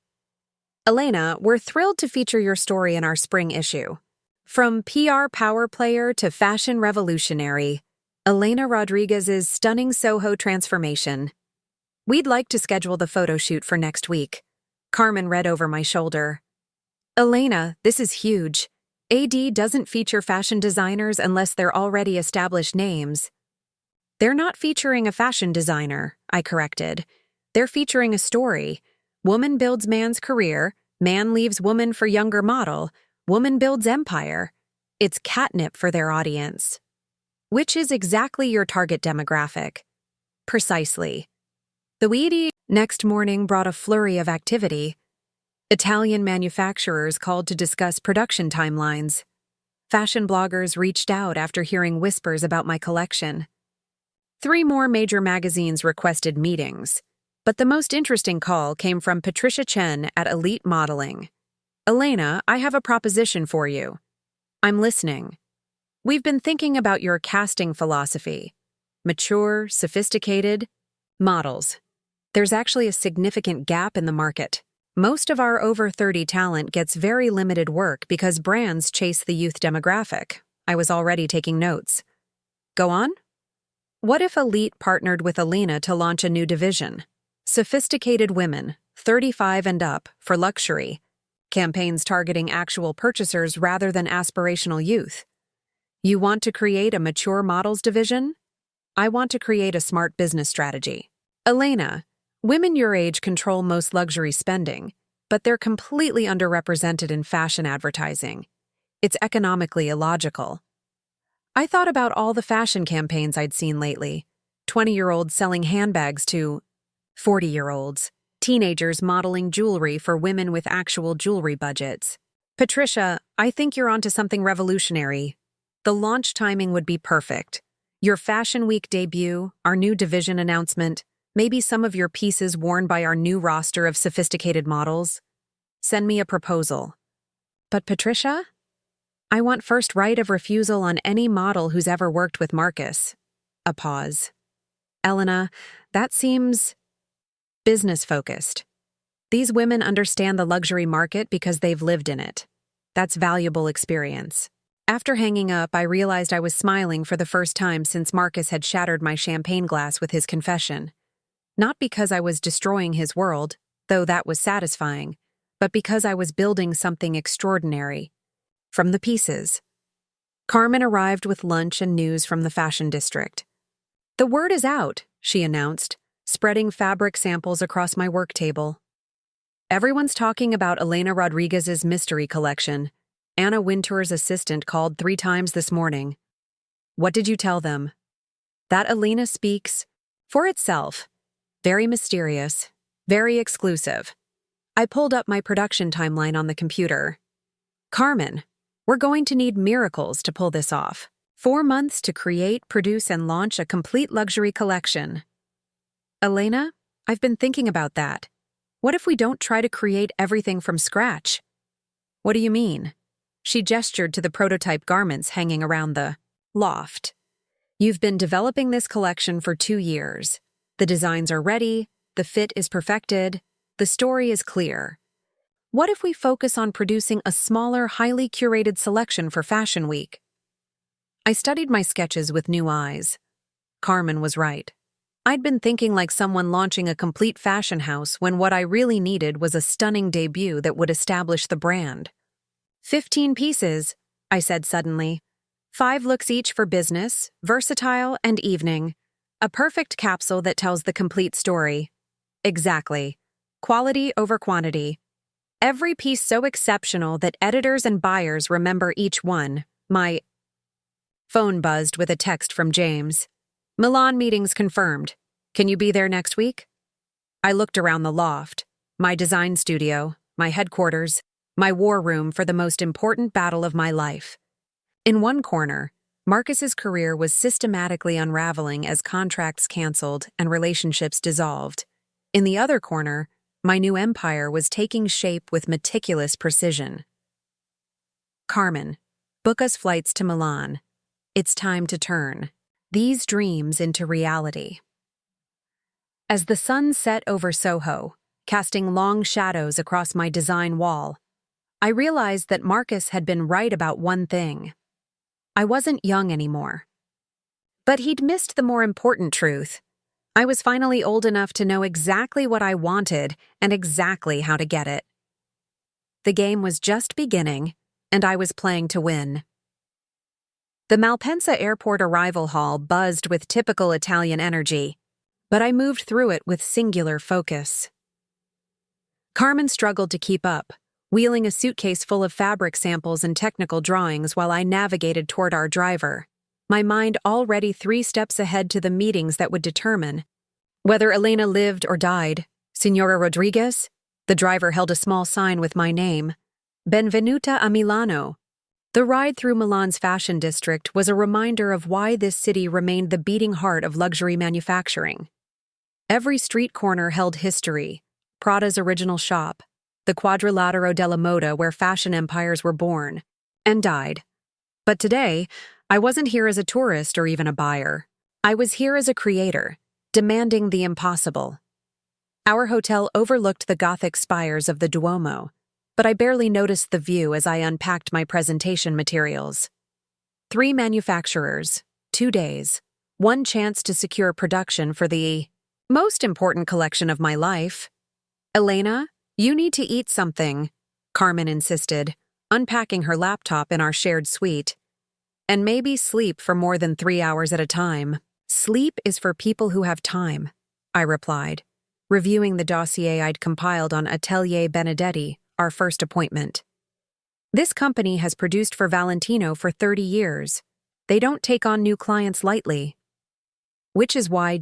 Elina, we're thrilled to feature your story in our spring issue. From PR power player to fashion revolutionary, Elina Rodriguez's stunning Soho transformation. We'd like to schedule the photo shoot for next week. Carmen read over my shoulder. Elina, this is huge. AD doesn't feature fashion designers unless they're already established names. They're not featuring a fashion designer, I corrected. They're featuring a story. Woman builds man's career, man leaves woman for younger model, woman builds empire. It's catnip for their audience. Which is exactly your target demographic. Precisely. The weedy next morning brought a flurry of activity. Italian manufacturers called to discuss production timelines. Fashion bloggers reached out after hearing whispers about my collection. 3 more major magazines requested meetings. But the most interesting call came from Patricia Chen at Elite Modeling. Elina, I have a proposition for you. I'm listening. We've been thinking about your casting philosophy. Mature, sophisticated models. There's actually a significant gap in the market. Most of our over 30 talent gets very limited work because brands chase the youth demographic. I was already taking notes. Go on? What if Elite partnered with Elina to launch a new division? Sophisticated women, 35 and up, for luxury. Campaigns targeting actual purchasers rather than aspirational youth. You want to create a mature models division? I want to create a smart business strategy. Elina, women your age control most luxury spending, but they're completely underrepresented in fashion advertising. It's economically illogical. I thought about all the fashion campaigns I'd seen lately. 20-year-olds selling handbags to 40-year-olds, teenagers modeling jewelry for women with actual jewelry budgets. Patricia, I think you're onto something revolutionary. The launch timing would be perfect. Your Fashion Week debut, our new division announcement, maybe some of your pieces worn by our new roster of sophisticated models. Send me a proposal. But Patricia? I want first right of refusal on any model who's ever worked with Marcus. A pause. Elina, that seems business-focused. These women understand the luxury market because they've lived in it. That's valuable experience. After hanging up, I realized I was smiling for the first time since Marcus had shattered my champagne glass with his confession. Not because I was destroying his world, though that was satisfying, but because I was building something extraordinary. From the pieces. Carmen arrived with lunch and news from the fashion district. The word is out, she announced, spreading fabric samples across my work table. Everyone's talking about Elina Rodriguez's mystery collection. Anna Wintour's assistant called 3 times this morning. What did you tell them? That Elina speaks for itself. Very mysterious, very exclusive. I pulled up my production timeline on the computer. Carmen, we're going to need miracles to pull this off. 4 months to create, produce, and launch a complete luxury collection. Elena, I've been thinking about that. What if we don't try to create everything from scratch? What do you mean? She gestured to the prototype garments hanging around the loft. You've been developing this collection for 2 years. The designs are ready, the fit is perfected, the story is clear. What if we focus on producing a smaller, highly curated selection for Fashion Week? I studied my sketches with new eyes. Carmen was right. I'd been thinking like someone launching a complete fashion house when what I really needed was a stunning debut that would establish the brand. 15 pieces, I said suddenly. 5 looks each for business, versatile, and evening. A perfect capsule that tells the complete story. Exactly. Quality over quantity. Every piece so exceptional that editors and buyers remember each one. My phone buzzed with a text from James. Milan meetings confirmed. Can you be there next week? I looked around the loft, my design studio, my headquarters, my war room for the most important battle of my life. In one corner, Marcus's career was systematically unraveling as contracts canceled and relationships dissolved. In the other corner, my new empire was taking shape with meticulous precision. Carmen, book us flights to Milan. It's time to turn these dreams into reality. As the sun set over Soho, casting long shadows across my design wall, I realized that Marcus had been right about one thing. I wasn't young anymore. But he'd missed the more important truth. I was finally old enough to know exactly what I wanted and exactly how to get it. The game was just beginning, and I was playing to win. The Malpensa Airport arrival hall buzzed with typical Italian energy, but I moved through it with singular focus. Carmen struggled to keep up, wheeling a suitcase full of fabric samples and technical drawings while I navigated toward our driver, my mind already 3 steps ahead to the meetings that would determine whether Elina lived or died. Signora Rodriguez? The driver held a small sign with my name. Benvenuta a Milano. The ride through Milan's fashion district was a reminder of why this city remained the beating heart of luxury manufacturing. Every street corner held history: Prada's original shop, the Quadrilatero della Moda where fashion empires were born and died. But today, I wasn't here as a tourist or even a buyer. I was here as a creator, demanding the impossible. Our hotel overlooked the Gothic spires of the Duomo, but I barely noticed the view as I unpacked my presentation materials. 3 manufacturers, 2 days, 1 chance to secure production for the most important collection of my life. Elena, you need to eat something, Carmen insisted, unpacking her laptop in our shared suite. And maybe sleep for more than 3 hours at a time. Sleep is for people who have time, I replied, reviewing the dossier I'd compiled on Atelier Benedetti, our first appointment. This company has produced for Valentino for 30 years. They don't take on new clients lightly. Which is why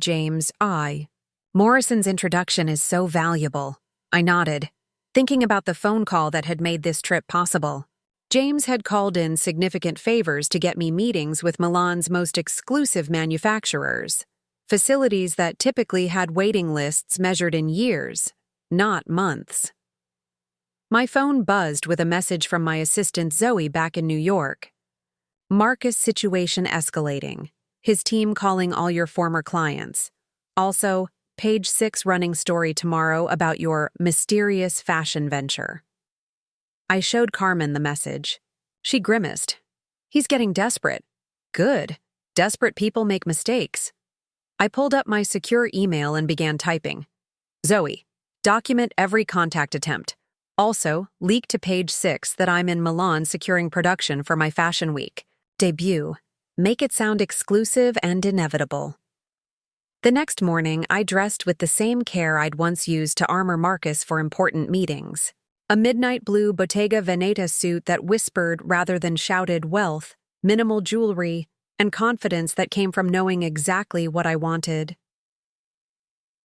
Morrison's introduction is so valuable. I nodded, thinking about the phone call that had made this trip possible. James had called in significant favors to get me meetings with Milan's most exclusive manufacturers, facilities that typically had waiting lists measured in years, not months. My phone buzzed with a message from my assistant Zoe back in New York. Marcus situation escalating. His team calling all your former clients. Also, page 6 running story tomorrow about your mysterious fashion venture. I showed Carmen the message. She grimaced. He's getting desperate. Good. Desperate people make mistakes. I pulled up my secure email and began typing. Zoe, document every contact attempt. Also, leak to page 6 that I'm in Milan securing production for my Fashion Week debut. Make it sound exclusive and inevitable. The next morning, I dressed with the same care I'd once used to armor Marcus for important meetings. A midnight blue Bottega Veneta suit that whispered rather than shouted wealth, minimal jewelry, and confidence that came from knowing exactly what I wanted.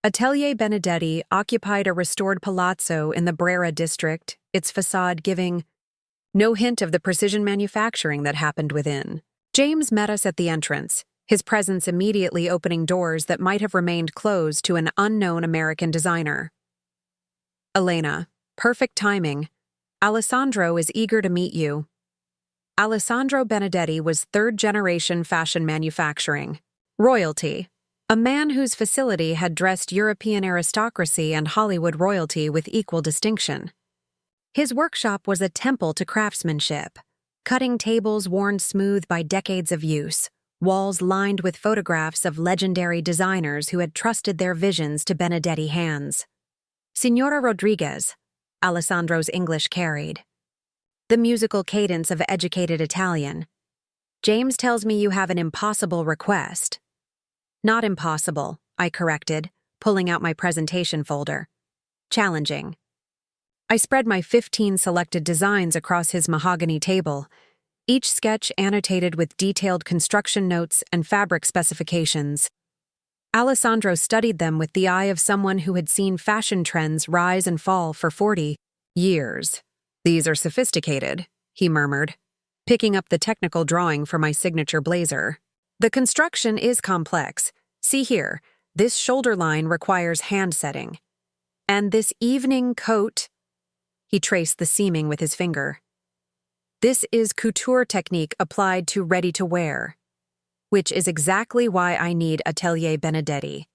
Atelier Benedetti occupied a restored palazzo in the Brera district, its facade giving no hint of the precision manufacturing that happened within. James met us at the entrance, his presence immediately opening doors that might have remained closed to an unknown American designer. Elena, perfect timing. Alessandro is eager to meet you. Alessandro Benedetti was third-generation fashion manufacturing. Royalty. A man whose facility had dressed European aristocracy and Hollywood royalty with equal distinction. His workshop was a temple to craftsmanship, cutting tables worn smooth by decades of use, walls lined with photographs of legendary designers who had trusted their visions to Benedetti hands. Signora Rodriguez, Alessandro's English carried. The musical cadence of educated Italian. James tells me you have an impossible request. Not impossible, I corrected, pulling out my presentation folder. Challenging. I spread my 15 selected designs across his mahogany table, each sketch annotated with detailed construction notes and fabric specifications. Alessandro studied them with the eye of someone who had seen fashion trends rise and fall for 40 years. These are sophisticated, he murmured. picking up the technical drawing for my signature blazer. The construction is complex. See here, this shoulder line requires hand setting. And this evening coat, he traced the seaming with his finger. This is couture technique applied to ready-to-wear, which is exactly why I need Atelier Benedetti.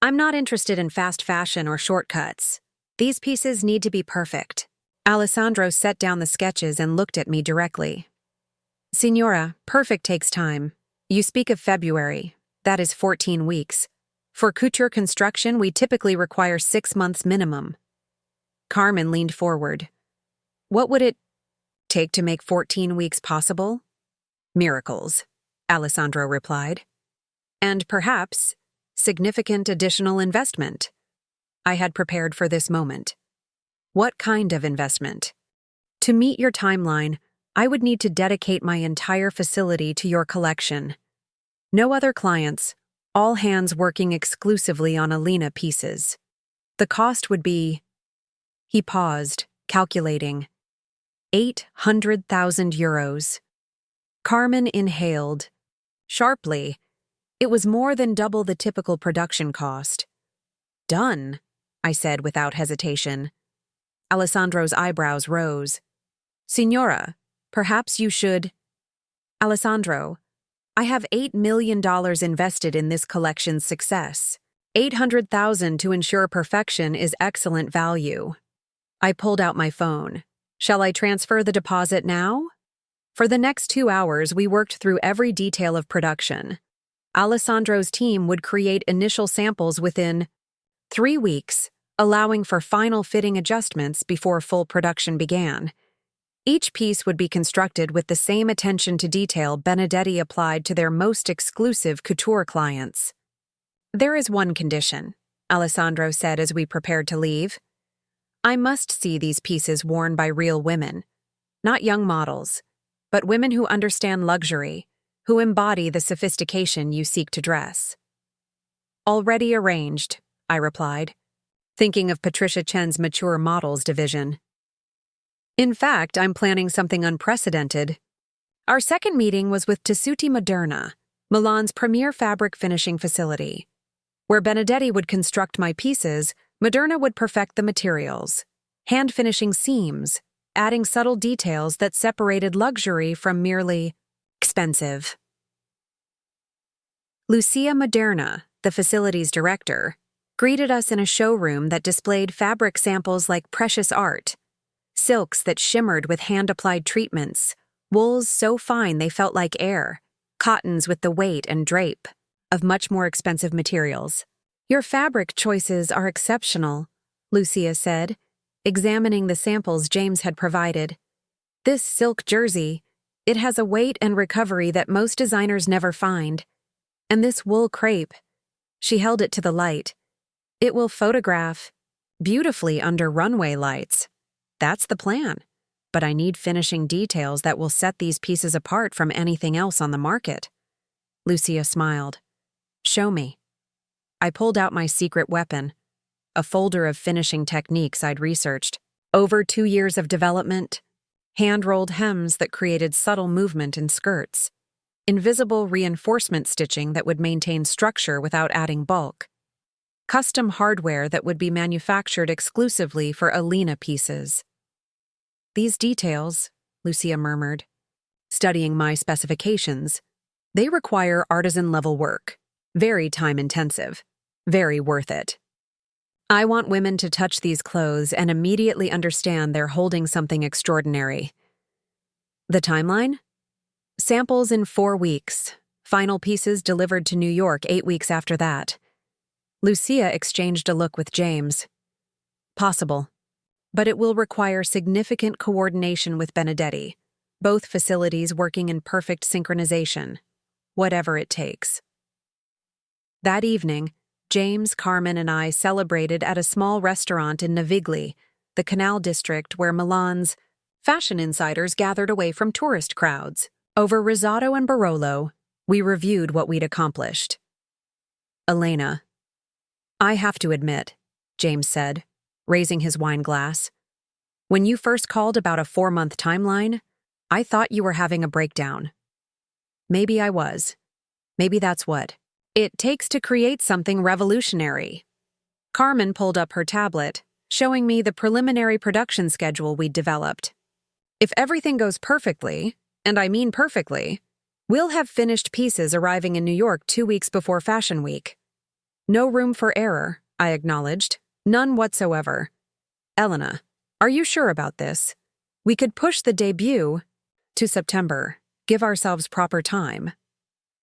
I'm not interested in fast fashion or shortcuts. These pieces need to be perfect. Alessandro set down the sketches and looked at me directly. Signora, perfect takes time. You speak of February. That is 14 weeks. For couture construction, we typically require 6 months minimum. Carmen leaned forward. What would it take to make 14 weeks possible? Miracles, Alessandro replied. And perhaps significant additional investment. I had prepared for this moment. What kind of investment? To meet your timeline, I would need to dedicate my entire facility to your collection. No other clients, all hands working exclusively on Elina pieces. The cost would be... He paused, calculating. 800,000 euros. Carmen inhaled. Sharply. It was more than double the typical production cost. Done, I said without hesitation. Alessandro's eyebrows rose. Signora, perhaps you should... Alessandro, I have $8 million invested in this collection's success. 800,000 to ensure perfection is excellent value. I pulled out my phone. Shall I transfer the deposit now? For the next 2 hours, we worked through every detail of production. Alessandro's team would create initial samples within 3 weeks, allowing for final fitting adjustments before full production began. Each piece would be constructed with the same attention to detail Benedetti applied to their most exclusive couture clients. There is one condition, Alessandro said as we prepared to leave. I must see these pieces worn by real women, not young models, but women who understand luxury, who embody the sophistication you seek to dress. Already arranged, I replied, thinking of Patricia Chen's mature models division. In fact, I'm planning something unprecedented. Our second meeting was with Tessuti Moderna, Milan's premier fabric finishing facility. Where Benedetti would construct my pieces, Moderna would perfect the materials, hand-finishing seams, adding subtle details that separated luxury from merely expensive. Lucia Moderna, the facility's director, greeted us in a showroom that displayed fabric samples like precious art, silks that shimmered with hand-applied treatments, wools so fine they felt like air, cottons with the weight and drape of much more expensive materials. Your fabric choices are exceptional, Lucia said, examining the samples James had provided. This silk jersey, it has a weight and recovery that most designers never find. And this wool crepe, she held it to the light. It will photograph beautifully under runway lights. That's the plan. But I need finishing details that will set these pieces apart from anything else on the market. Lucia smiled. Show me. I pulled out my secret weapon, a folder of finishing techniques I'd researched. Over 2 years of development, hand-rolled hems that created subtle movement in skirts, invisible reinforcement stitching that would maintain structure without adding bulk, custom hardware that would be manufactured exclusively for Elina pieces. These details, Lucia murmured, studying my specifications, they require artisan-level work. Very time-intensive. Very worth it. I want women to touch these clothes and immediately understand they're holding something extraordinary. The timeline? Samples in 4 weeks. Final pieces delivered to New York 8 weeks after that. Lucia exchanged a look with James. Possible. But it will require significant coordination with Benedetti, both facilities working in perfect synchronization. Whatever it takes. That evening, James, Carmen, and I celebrated at a small restaurant in Navigli, the canal district where Milan's fashion insiders gathered away from tourist crowds. Over risotto and Barolo, we reviewed what we'd accomplished. Elena. I have to admit, James said, raising his wine glass. When you first called about a 4-month timeline, I thought you were having a breakdown. Maybe I was. Maybe that's what it takes to create something revolutionary. Carmen pulled up her tablet, showing me the preliminary production schedule we'd developed. If everything goes perfectly, and I mean perfectly, we'll have finished pieces arriving in New York 2 weeks before Fashion Week. No room for error, I acknowledged. None whatsoever. Elina, are you sure about this? We could push the debut to September. Give ourselves proper time.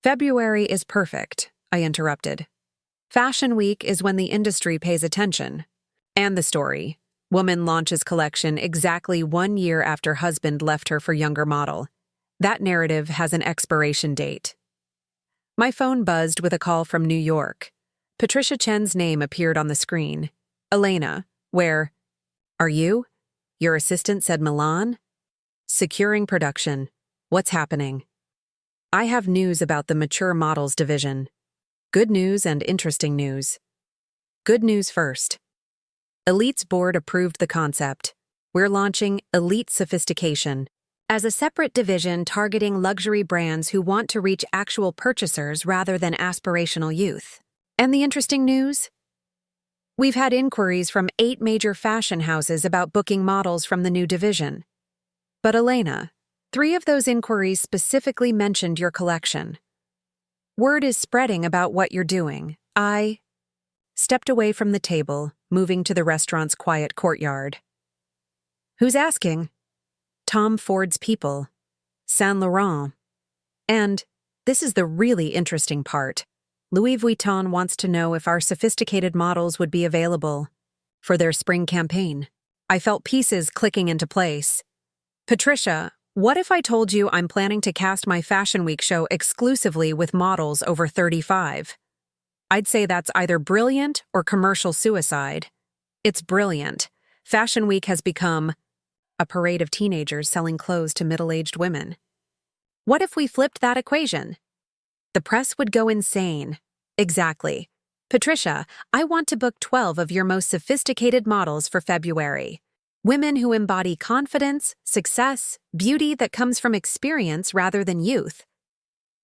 February is perfect, I interrupted. Fashion Week is when the industry pays attention. And the story. Woman launches collection exactly 1 year after husband left her for younger model. That narrative has an expiration date. My phone buzzed with a call from New York. Patricia Chen's name appeared on the screen. Elina, where? Are you? Your assistant said Milan? Securing production. What's happening? I have news about the mature models division. Good news and interesting news. Good news first. Elite's board approved the concept. We're launching Elite Sophistication as a separate division targeting luxury brands who want to reach actual purchasers rather than aspirational youth. And the interesting news? We've had inquiries from 8 major fashion houses about booking models from the new division. But Elina, 3 of those inquiries specifically mentioned your collection. Word is spreading about what you're doing. I stepped away from the table, moving to the restaurant's quiet courtyard. Who's asking? Tom Ford's people. Saint Laurent. And, this is the really interesting part, Louis Vuitton wants to know if our sophisticated models would be available for their spring campaign. I felt pieces clicking into place. Patricia, what if I told you I'm planning to cast my Fashion Week show exclusively with models over 35? I'd say that's either brilliant or commercial suicide. It's brilliant. Fashion Week has become a parade of teenagers selling clothes to middle-aged women. What if we flipped that equation? The press would go insane. Exactly. Patricia, I want to book 12 of your most sophisticated models for February. Women who embody confidence, success, beauty that comes from experience rather than youth.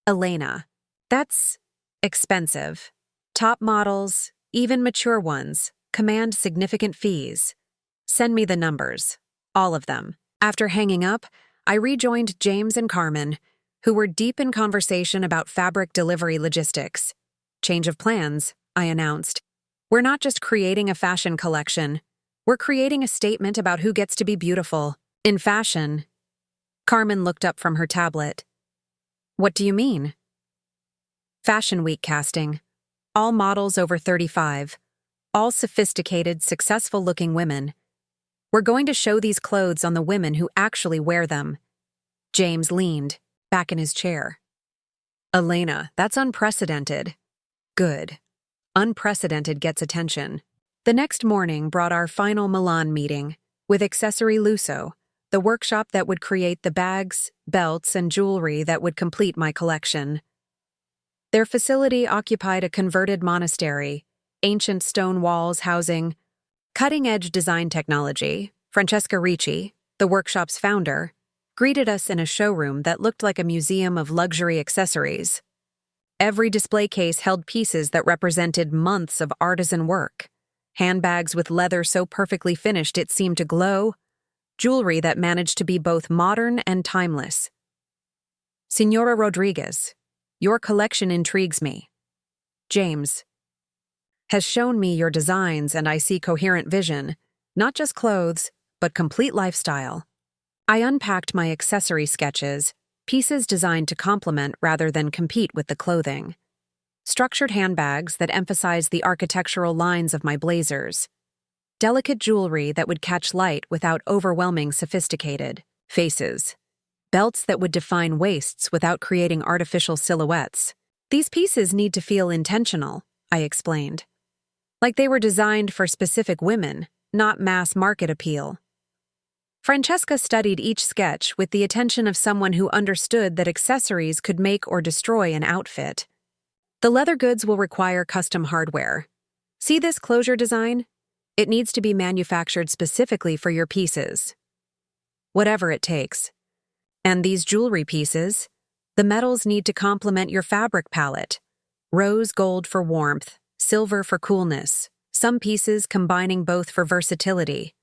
Elina, that's expensive. Top models, even mature ones, command significant fees. Send me the numbers. All of them. After hanging up, I rejoined James and Carmen, who were deep in conversation about fabric delivery logistics. Change of plans, I announced. We're not just creating a fashion collection. We're creating a statement about who gets to be beautiful in fashion. Carmen looked up from her tablet. What do you mean? Fashion Week casting. All models over 35. All sophisticated, successful-looking women. We're going to show these clothes on the women who actually wear them. James leaned, back in his chair. Elina, that's unprecedented. Good. Unprecedented gets attention. The next morning brought our final Milan meeting with Accessory Lusso, the workshop that would create the bags, belts, and jewelry that would complete my collection. Their facility occupied a converted monastery, ancient stone walls housing cutting-edge design technology. Francesca Ricci, the workshop's founder, greeted us in a showroom that looked like a museum of luxury accessories. Every display case held pieces that represented months of artisan work. Handbags with leather so perfectly finished it seemed to glow. Jewelry that managed to be both modern and timeless. Senora Rodriguez, your collection intrigues me. James has shown me your designs and I see coherent vision, not just clothes, but complete lifestyle. I unpacked my accessory sketches, pieces designed to complement rather than compete with the clothing. Structured handbags that emphasize the architectural lines of my blazers. Delicate jewelry that would catch light without overwhelming sophisticated faces. Belts that would define waists without creating artificial silhouettes. These pieces need to feel intentional, I explained. Like they were designed for specific women, not mass market appeal. Francesca studied each sketch with the attention of someone who understood that accessories could make or destroy an outfit. The leather goods will require custom hardware. See this closure design? It needs to be manufactured specifically for your pieces. Whatever it takes. And these jewelry pieces? The metals need to complement your fabric palette. Rose gold for warmth, silver for coolness, some pieces combining both for versatility.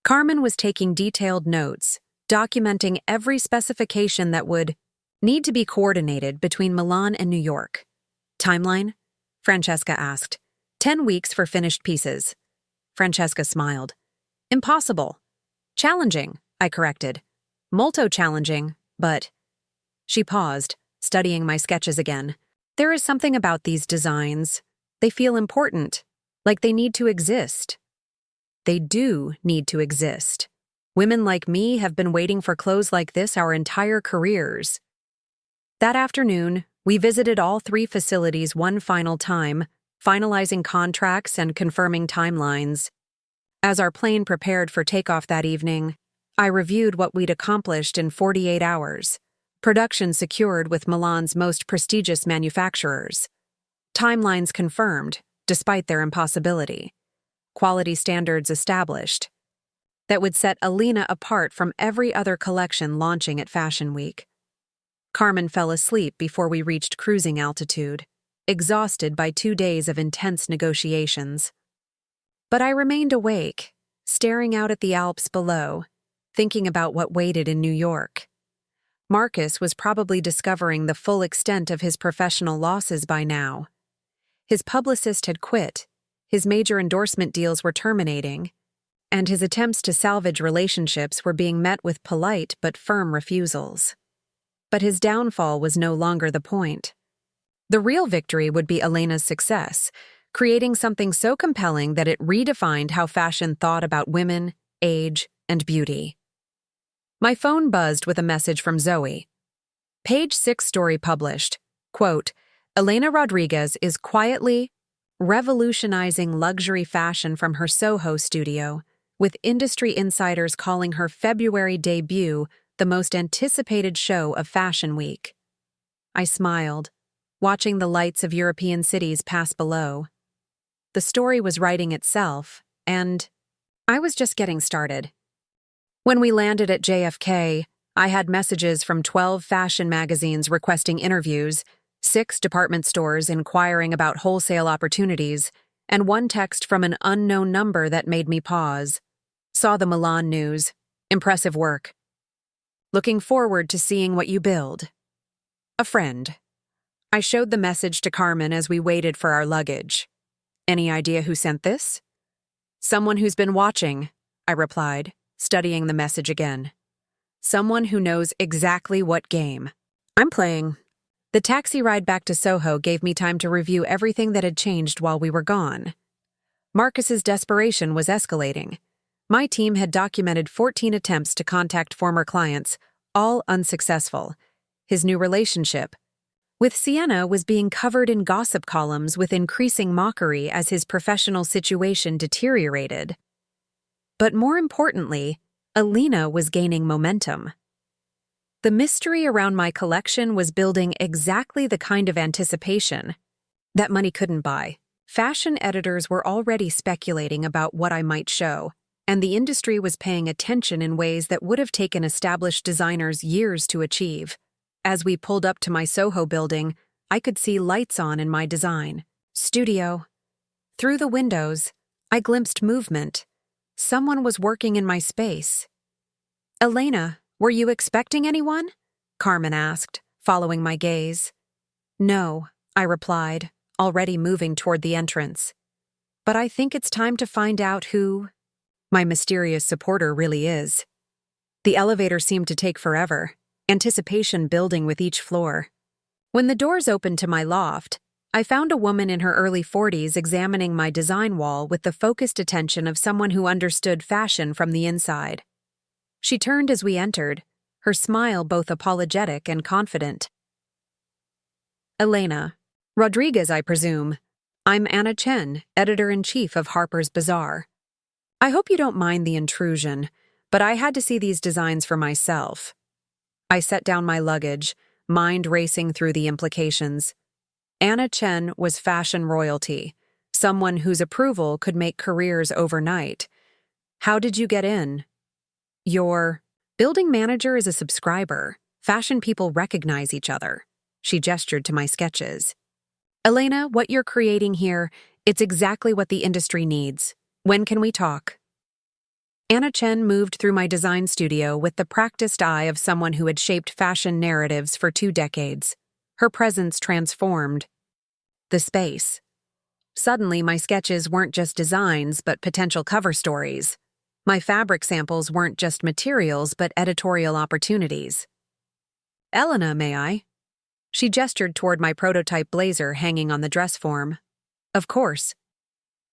Carmen was taking detailed notes, documenting every specification that would need to be coordinated between Milan and New York. Timeline? Francesca asked. 10 weeks for finished pieces. Francesca smiled. Impossible. Challenging, I corrected. Molto challenging, but... She paused, studying my sketches again. There is something about these designs. They feel important, like they need to exist. They do need to exist. Women like me have been waiting for clothes like this our entire careers. That afternoon, we visited all 3 facilities one final time, finalizing contracts and confirming timelines. As our plane prepared for takeoff that evening, I reviewed what we'd accomplished in 48 hours. Production secured with Milan's most prestigious manufacturers. Timelines confirmed, despite their impossibility. Quality standards established. That would set Elina apart from every other collection launching at Fashion Week. Carmen fell asleep before we reached cruising altitude, exhausted by 2 days of intense negotiations. But I remained awake, staring out at the Alps below, thinking about what waited in New York. Marcus was probably discovering the full extent of his professional losses by now. His publicist had quit, his major endorsement deals were terminating, and his attempts to salvage relationships were being met with polite but firm refusals. But his downfall was no longer the point. The real victory would be Elena's success, creating something so compelling that it redefined how fashion thought about women, age, and beauty. My phone buzzed with a message from Zoe. Page 6 story published, quote, Elena Rodriguez is quietly revolutionizing luxury fashion from her Soho studio, with industry insiders calling her February debut the most anticipated show of Fashion Week. I smiled, watching the lights of European cities pass below. The story was writing itself, and I was just getting started. When we landed at JFK, I had messages from 12 fashion magazines requesting interviews, 6 department stores inquiring about wholesale opportunities, and 1 text from an unknown number that made me pause. Saw the Milan news. Impressive work. Looking forward to seeing what you build. A friend. I showed the message to Carmen as we waited for our luggage. Any idea who sent this? Someone who's been watching, I replied, studying the message again. Someone who knows exactly what game. I'm playing. The taxi ride back to Soho gave me time to review everything that had changed while we were gone. Marcus's desperation was escalating. My team had documented 14 attempts to contact former clients, all unsuccessful. His new relationship with Sienna was being covered in gossip columns with increasing mockery as his professional situation deteriorated. But more importantly, Elina was gaining momentum. The mystery around my collection was building exactly the kind of anticipation that money couldn't buy. Fashion editors were already speculating about what I might show, and the industry was paying attention in ways that would have taken established designers years to achieve. As we pulled up to my Soho building, I could see lights on in my design studio. Through the windows, I glimpsed movement. Someone was working in my space. Elena, were you expecting anyone? Carmen asked, following my gaze. No, I replied, already moving toward the entrance. But I think it's time to find out who my mysterious supporter really is. The elevator seemed to take forever, anticipation building with each floor. When the doors opened to my loft, I found a woman in her early 40s examining my design wall with the focused attention of someone who understood fashion from the inside. She turned as we entered, her smile both apologetic and confident. Elena. Rodriguez, I presume. I'm Anna Chen, editor-in-chief of Harper's Bazaar. I hope you don't mind the intrusion, but I had to see these designs for myself. I set down my luggage, mind racing through the implications. Anna Chen was fashion royalty, someone whose approval could make careers overnight. How did you get in? Building manager is a subscriber. Fashion people recognize each other. She gestured to my sketches. Elina, what you're creating here, it's exactly what the industry needs. When can we talk? Anna Chen moved through my design studio with the practiced eye of someone who had shaped fashion narratives for 2 decades. Her presence transformed the space. Suddenly, my sketches weren't just designs, but potential cover stories. My fabric samples weren't just materials, but editorial opportunities. Elina, may I? She gestured toward my prototype blazer hanging on the dress form. Of course.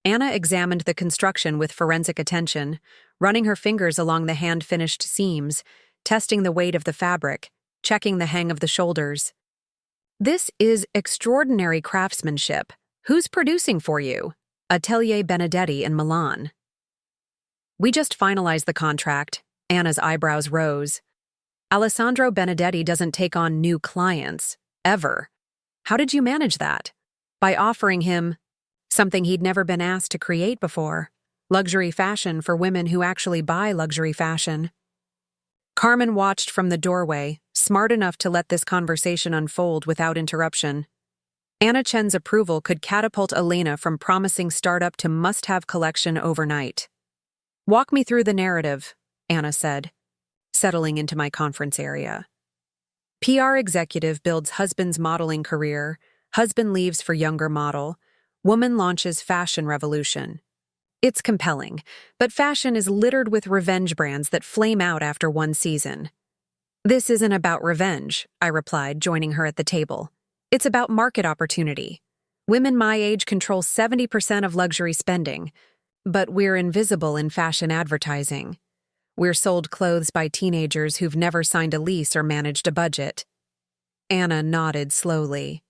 Anna examined the construction with forensic attention, running her fingers along the hand-finished seams, testing the weight of the fabric, checking the hang of the shoulders. This is extraordinary craftsmanship. Who's producing for you? Atelier Benedetti in Milan. We just finalized the contract. Anna's eyebrows rose. Alessandro Benedetti doesn't take on new clients, ever. How did you manage that? By offering him something he'd never been asked to create before. Luxury fashion for women who actually buy luxury fashion. Carmen watched from the doorway, smart enough to let this conversation unfold without interruption. Anna Chen's approval could catapult Elina from promising startup to must-have collection overnight. Walk me through the narrative, Anna said, settling into my conference area. PR executive builds husband's modeling career, husband leaves for younger model, woman launches fashion revolution. It's compelling, but fashion is littered with revenge brands that flame out after one season. This isn't about revenge, I replied, joining her at the table. It's about market opportunity. Women my age control 70% of luxury spending, but we're invisible in fashion advertising. We're sold clothes by teenagers who've never signed a lease or managed a budget. Anna nodded slowly.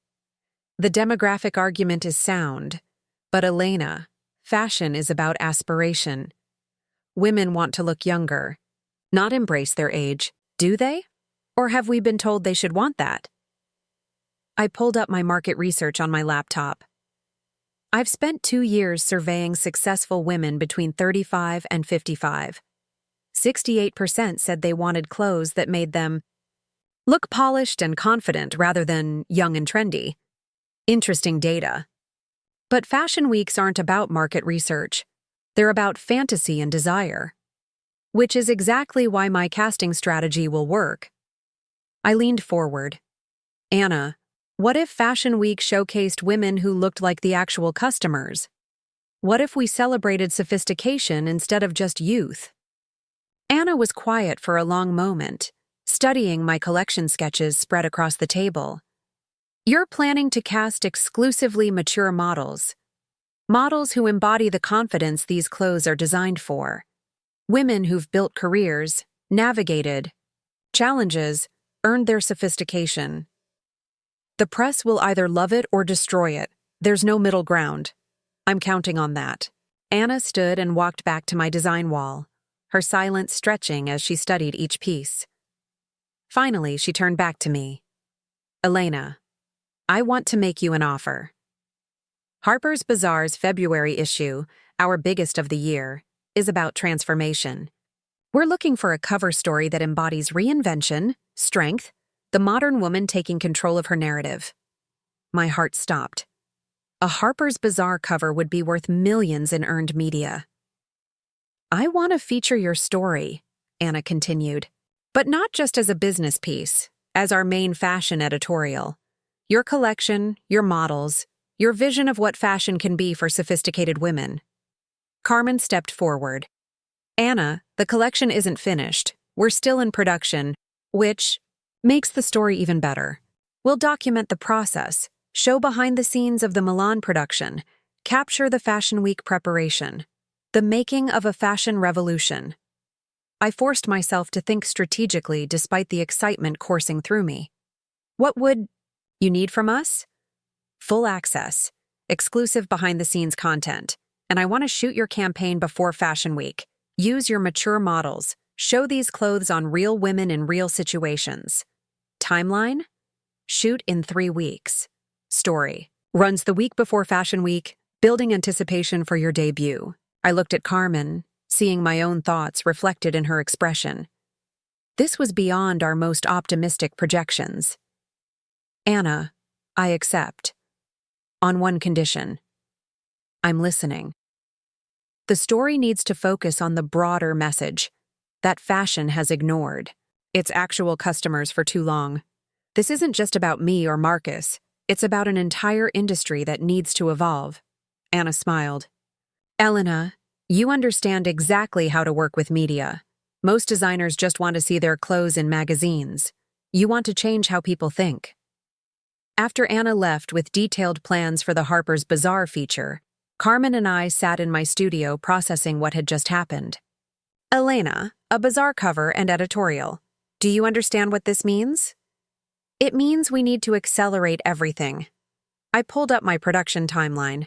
The demographic argument is sound, but Elena, fashion is about aspiration. Women want to look younger, not embrace their age, do they? Or have we been told they should want that? I pulled up my market research on my laptop. I've spent 2 years surveying successful women between 35 and 55. 68% said they wanted clothes that made them look polished and confident rather than young and trendy. Interesting data. But fashion weeks aren't about market research. They're about fantasy and desire. Which is exactly why my casting strategy will work. I leaned forward. Anna, what if Fashion Week showcased women who looked like the actual customers? What if we celebrated sophistication instead of just youth? Anna was quiet for a long moment, studying my collection sketches spread across the table. You're planning to cast exclusively mature models. Models who embody the confidence these clothes are designed for. Women who've built careers, navigated challenges, earned their sophistication. The press will either love it or destroy it. There's no middle ground. I'm counting on that. Anna stood and walked back to my design wall, her silence stretching as she studied each piece. Finally, she turned back to me. Elena, I want to make you an offer. Harper's Bazaar's February issue, our biggest of the year, is about transformation. We're looking for a cover story that embodies reinvention, strength, the modern woman taking control of her narrative. My heart stopped. A Harper's Bazaar cover would be worth millions in earned media. I want to feature your story, Anna continued, but not just as a business piece, as our main fashion editorial. Your collection, your models, your vision of what fashion can be for sophisticated women. Carmen stepped forward. Anna, the collection isn't finished. We're still in production, which makes the story even better. We'll document the process, show behind the scenes of the Milan production, capture the Fashion Week preparation, the making of a fashion revolution. I forced myself to think strategically despite the excitement coursing through me. What would you need from us? Full access, exclusive behind-the-scenes content, and I want to shoot your campaign before Fashion Week. Use your mature models. Show these clothes on real women in real situations. Timeline? Shoot in 3 weeks. Story. Runs the week before Fashion Week, building anticipation for your debut. I looked at Carmen, seeing my own thoughts reflected in her expression. This was beyond our most optimistic projections. Anna, I accept. On one condition. I'm listening. The story needs to focus on the broader message that fashion has ignored its actual customers for too long. This isn't just about me or Marcus. It's about an entire industry that needs to evolve. Anna smiled. Elina, you understand exactly how to work with media. Most designers just want to see their clothes in magazines. You want to change how people think. After Anna left with detailed plans for the Harper's Bazaar feature, Carmen and I sat in my studio processing what had just happened. Elena, a Bazaar cover and editorial. Do you understand what this means? It means we need to accelerate everything. I pulled up my production timeline.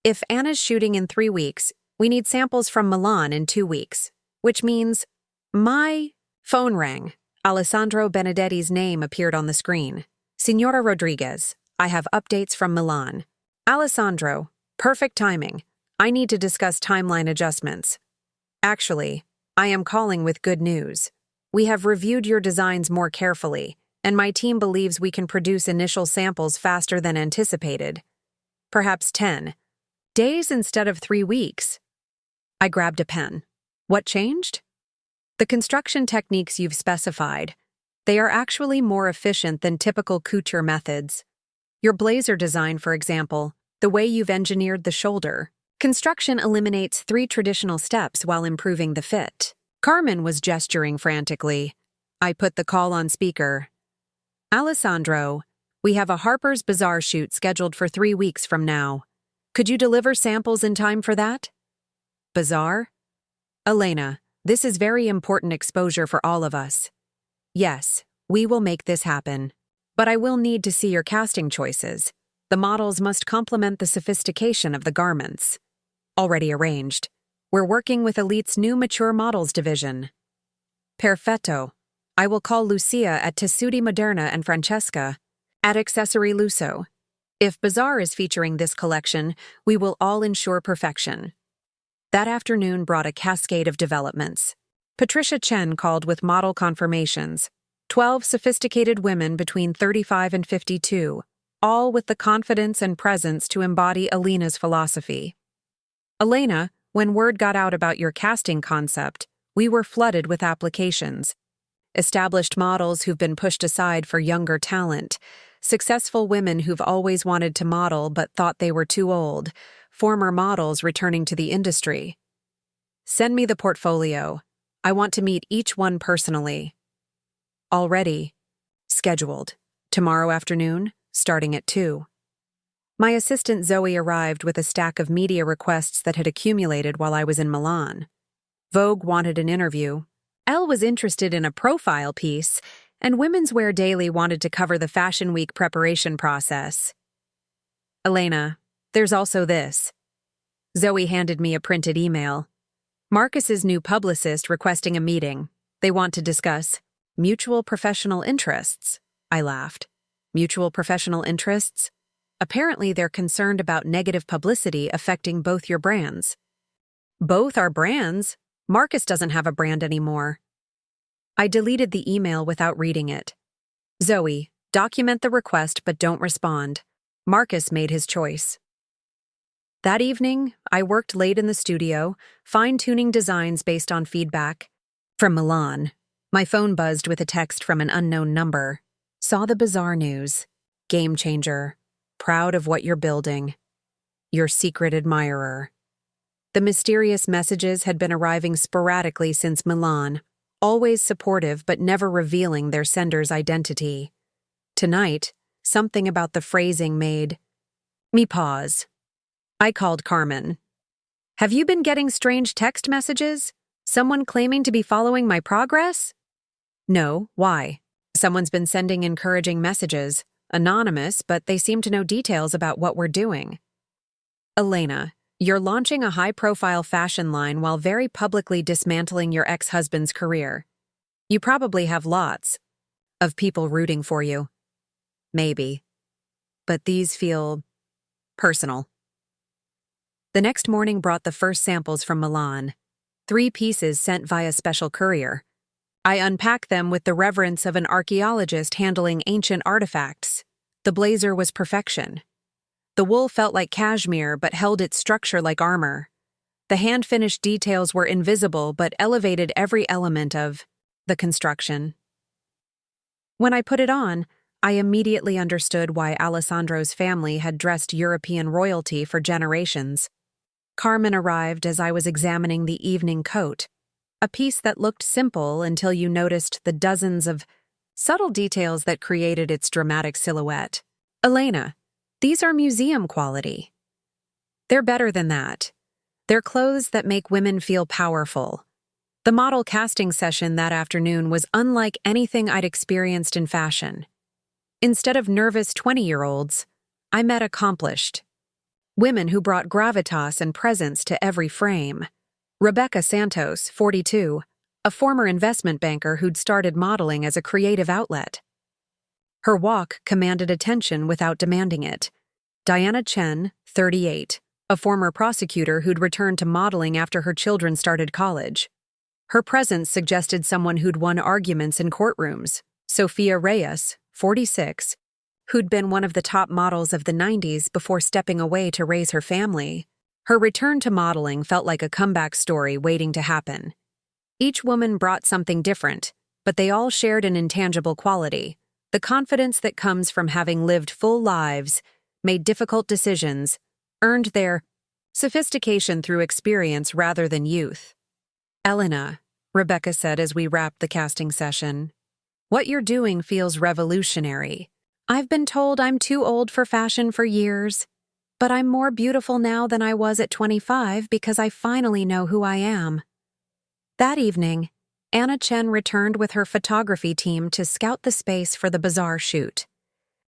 If Anna's shooting in 3 weeks, we need samples from Milan in 2 weeks, which means my phone rang. Alessandro Benedetti's name appeared on the screen. Signora Rodriguez, I have updates from Milan. Alessandro, perfect timing. I need to discuss timeline adjustments. Actually, I am calling with good news. We have reviewed your designs more carefully, and my team believes we can produce initial samples faster than anticipated. Perhaps 10 days instead of 3 weeks. I grabbed a pen. What changed? The construction techniques you've specified. They are actually more efficient than typical couture methods. Your blazer design, for example, the way you've engineered the shoulder. Construction eliminates 3 traditional steps while improving the fit. Carmen was gesturing frantically. I put the call on speaker. Alessandro, we have a Harper's Bazaar shoot scheduled for 3 weeks from now. Could you deliver samples in time for that? Bazaar? Elena, this is very important exposure for all of us. Yes, we will make this happen. But I will need to see your casting choices. The models must complement the sophistication of the garments. Already arranged. We're working with Elite's new mature models division. Perfetto. I will call Lucia at Tessuti Moderna and Francesca at Accessory Lusso. If Bazaar is featuring this collection, we will all ensure perfection. That afternoon brought a cascade of developments. Patricia Chen called with model confirmations. 12 sophisticated women between 35 and 52, all with the confidence and presence to embody Elina's philosophy. Elena, when word got out about your casting concept, we were flooded with applications. Established models who've been pushed aside for younger talent, successful women who've always wanted to model but thought they were too old, former models returning to the industry. Send me the portfolio. I want to meet each one personally. Already. Scheduled. Tomorrow afternoon, starting at 2. My assistant Zoe arrived with a stack of media requests that had accumulated while I was in Milan. Vogue wanted an interview. Elle was interested in a profile piece, and Women's Wear Daily wanted to cover the Fashion Week preparation process. Elena, there's also this. Zoe handed me a printed email. Marcus's new publicist requesting a meeting. They want to discuss mutual professional interests. I laughed. Mutual professional interests? Apparently they're concerned about negative publicity affecting both your brands. Both our brands? Marcus doesn't have a brand anymore. I deleted the email without reading it. Zoe, document the request but don't respond. Marcus made his choice. That evening, I worked late in the studio, fine-tuning designs based on feedback. From Milan, my phone buzzed with a text from an unknown number. Saw the Bazaar news. Game changer. Proud of what you're building. Your secret admirer. The mysterious messages had been arriving sporadically since Milan, always supportive but never revealing their sender's identity. Tonight, something about the phrasing made me pause. I called Carmen. Have you been getting strange text messages? Someone claiming to be following my progress? No, why? Someone's been sending encouraging messages, anonymous, but they seem to know details about what we're doing. Elena, you're launching a high-profile fashion line while very publicly dismantling your ex-husband's career. You probably have lots of people rooting for you. Maybe. But these feel personal. The next morning brought the first samples from Milan. 3 pieces sent via special courier. I unpacked them with the reverence of an archaeologist handling ancient artifacts. The blazer was perfection. The wool felt like cashmere but held its structure like armor. The hand-finished details were invisible but elevated every element of the construction. When I put it on, I immediately understood why Alessandro's family had dressed European royalty for generations. Carmen arrived as I was examining the evening coat, a piece that looked simple until you noticed the dozens of subtle details that created its dramatic silhouette. Elina, these are museum quality. They're better than that. They're clothes that make women feel powerful. The model casting session that afternoon was unlike anything I'd experienced in fashion. Instead of nervous 20-year-olds, I met accomplished women who brought gravitas and presence to every frame. Rebecca Santos, 42, a former investment banker who'd started modeling as a creative outlet. Her walk commanded attention without demanding it. Diana Chen, 38, a former prosecutor who'd returned to modeling after her children started college. Her presence suggested someone who'd won arguments in courtrooms. Sophia Reyes, 46, who'd been one of the top models of the 90s before stepping away to raise her family. Her return to modeling felt like a comeback story waiting to happen. Each woman brought something different, but they all shared an intangible quality: the confidence that comes from having lived full lives, made difficult decisions, earned their sophistication through experience rather than youth. Elina, Rebecca said as we wrapped the casting session, what you're doing feels revolutionary. I've been told I'm too old for fashion for years, but I'm more beautiful now than I was at 25 because I finally know who I am. That evening, Anna Chen returned with her photography team to scout the space for the Bazaar shoot.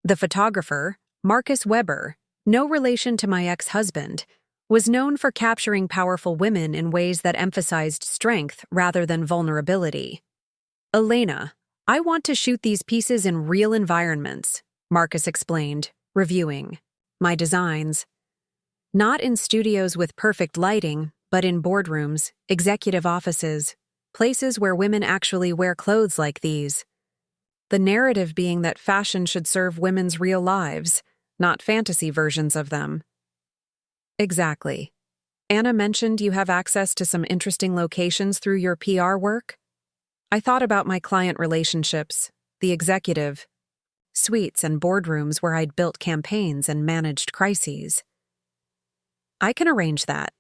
The photographer, Marcus Weber, no relation to my ex-husband, was known for capturing powerful women in ways that emphasized strength rather than vulnerability. Elena, I want to shoot these pieces in real environments, Marcus explained, reviewing my designs. Not in studios with perfect lighting, but in boardrooms, executive offices, places where women actually wear clothes like these. The narrative being that fashion should serve women's real lives, not fantasy versions of them. Exactly. Anna mentioned you have access to some interesting locations through your PR work. I thought about my client relationships, the executive suites and boardrooms where I'd built campaigns and managed crises. I can arrange that.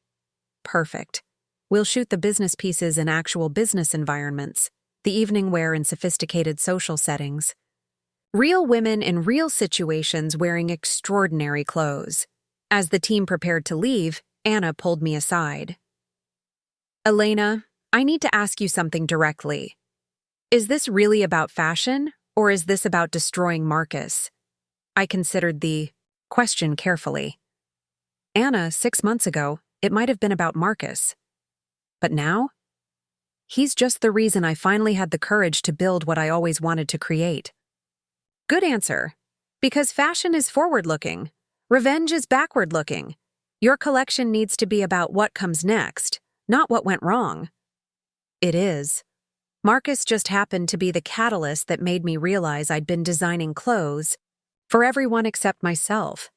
Perfect. We'll shoot the business pieces in actual business environments, the evening wear in sophisticated social settings. Real women in real situations wearing extraordinary clothes. As the team prepared to leave, Anna pulled me aside. Elena, I need to ask you something directly. Is this really about fashion, or is this about destroying Marcus? I considered the question carefully. Anna, 6 months ago, it might have been about Marcus. But now? He's just the reason I finally had the courage to build what I always wanted to create. Good answer. Because fashion is forward-looking. Revenge is backward-looking. Your collection needs to be about what comes next, not what went wrong. It is. Marcus just happened to be the catalyst that made me realize I'd been designing clothes for everyone except myself.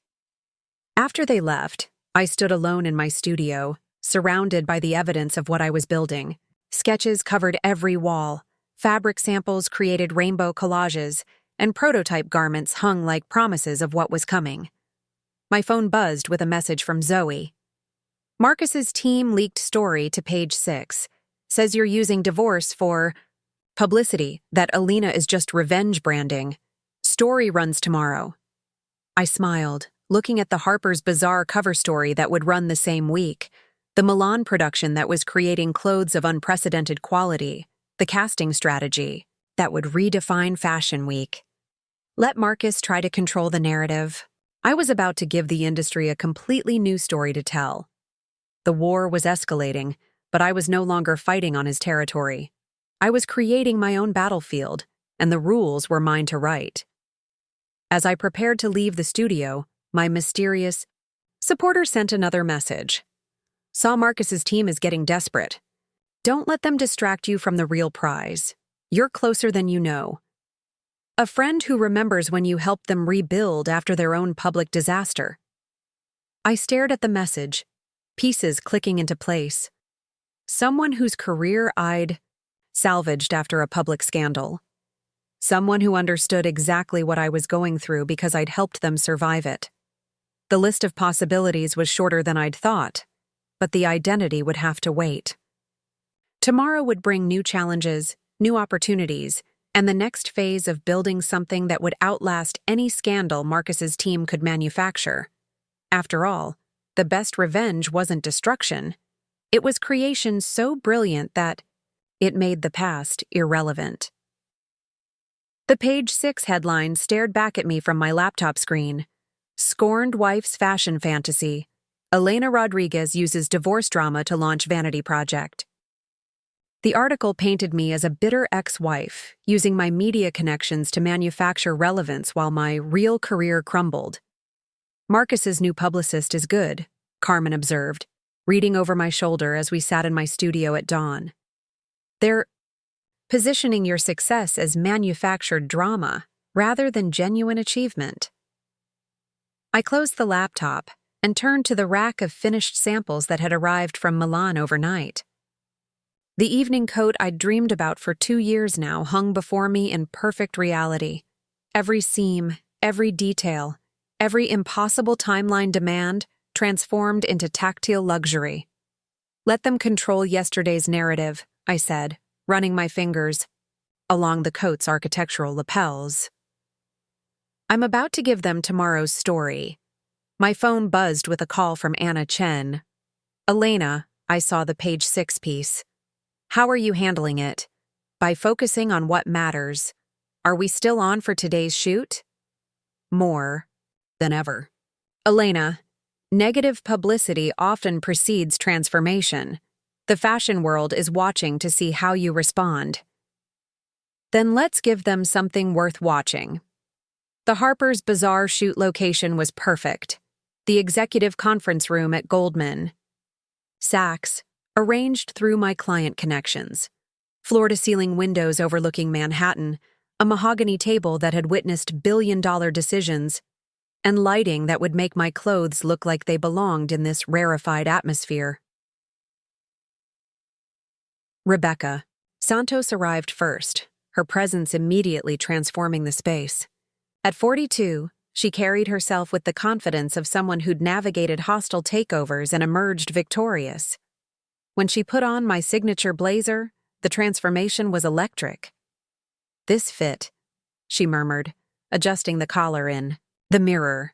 After they left, I stood alone in my studio, surrounded by the evidence of what I was building. Sketches covered every wall, fabric samples created rainbow collages, and prototype garments hung like promises of what was coming. My phone buzzed with a message from Zoe. Marcus's team leaked story to page 6. Says you're using divorce for publicity, that Elina is just revenge branding. Story runs tomorrow. I smiled, looking at the Harper's Bazaar cover story that would run the same week, the Milan production that was creating clothes of unprecedented quality, the casting strategy that would redefine Fashion Week. Let Marcus try to control the narrative. I was about to give the industry a completely new story to tell. The war was escalating, but I was no longer fighting on his territory. I was creating my own battlefield, and the rules were mine to write. As I prepared to leave the studio, my mysterious supporter sent another message. Saw Marcus's team is getting desperate. Don't let them distract you from the real prize. You're closer than you know. A friend who remembers when you helped them rebuild after their own public disaster. I stared at the message, pieces clicking into place. Someone whose career I'd salvaged after a public scandal. Someone who understood exactly what I was going through because I'd helped them survive it. The list of possibilities was shorter than I'd thought, but the identity would have to wait. Tomorrow would bring new challenges, new opportunities, and the next phase of building something that would outlast any scandal Marcus's team could manufacture. After all, the best revenge wasn't destruction. It was creation so brilliant that it made the past irrelevant. The page 6 headline stared back at me from my laptop screen. Scorned wife's fashion fantasy. Elina Rodriguez uses divorce drama to launch vanity project. The article painted me as a bitter ex-wife, using my media connections to manufacture relevance while my real career crumbled. Marcus's new publicist is good, Carmen observed, reading over my shoulder as we sat in my studio at dawn. They're positioning your success as manufactured drama rather than genuine achievement. I closed the laptop and turned to the rack of finished samples that had arrived from Milan overnight. The evening coat I'd dreamed about for 2 years now hung before me in perfect reality. Every seam, every detail, every impossible timeline demand transformed into tactile luxury. Let them control yesterday's narrative, I said, running my fingers along the coat's architectural lapels. I'm about to give them tomorrow's story. My phone buzzed with a call from Anna Chen. Elena, I saw the page 6 piece. How are you handling it? By focusing on what matters. Are we still on for today's shoot? More than ever. Elena, negative publicity often precedes transformation. The fashion world is watching to see how you respond. Then let's give them something worth watching. The Harper's Bazaar shoot location was perfect. The executive conference room at Goldman Sachs, arranged through my client connections. Floor-to-ceiling windows overlooking Manhattan, a mahogany table that had witnessed billion-dollar decisions, and lighting that would make my clothes look like they belonged in this rarefied atmosphere. Rebecca. Santos arrived first, her presence immediately transforming the space. At 42, she carried herself with the confidence of someone who'd navigated hostile takeovers and emerged victorious. When she put on my signature blazer, the transformation was electric. This fit, she murmured, adjusting the collar in the mirror.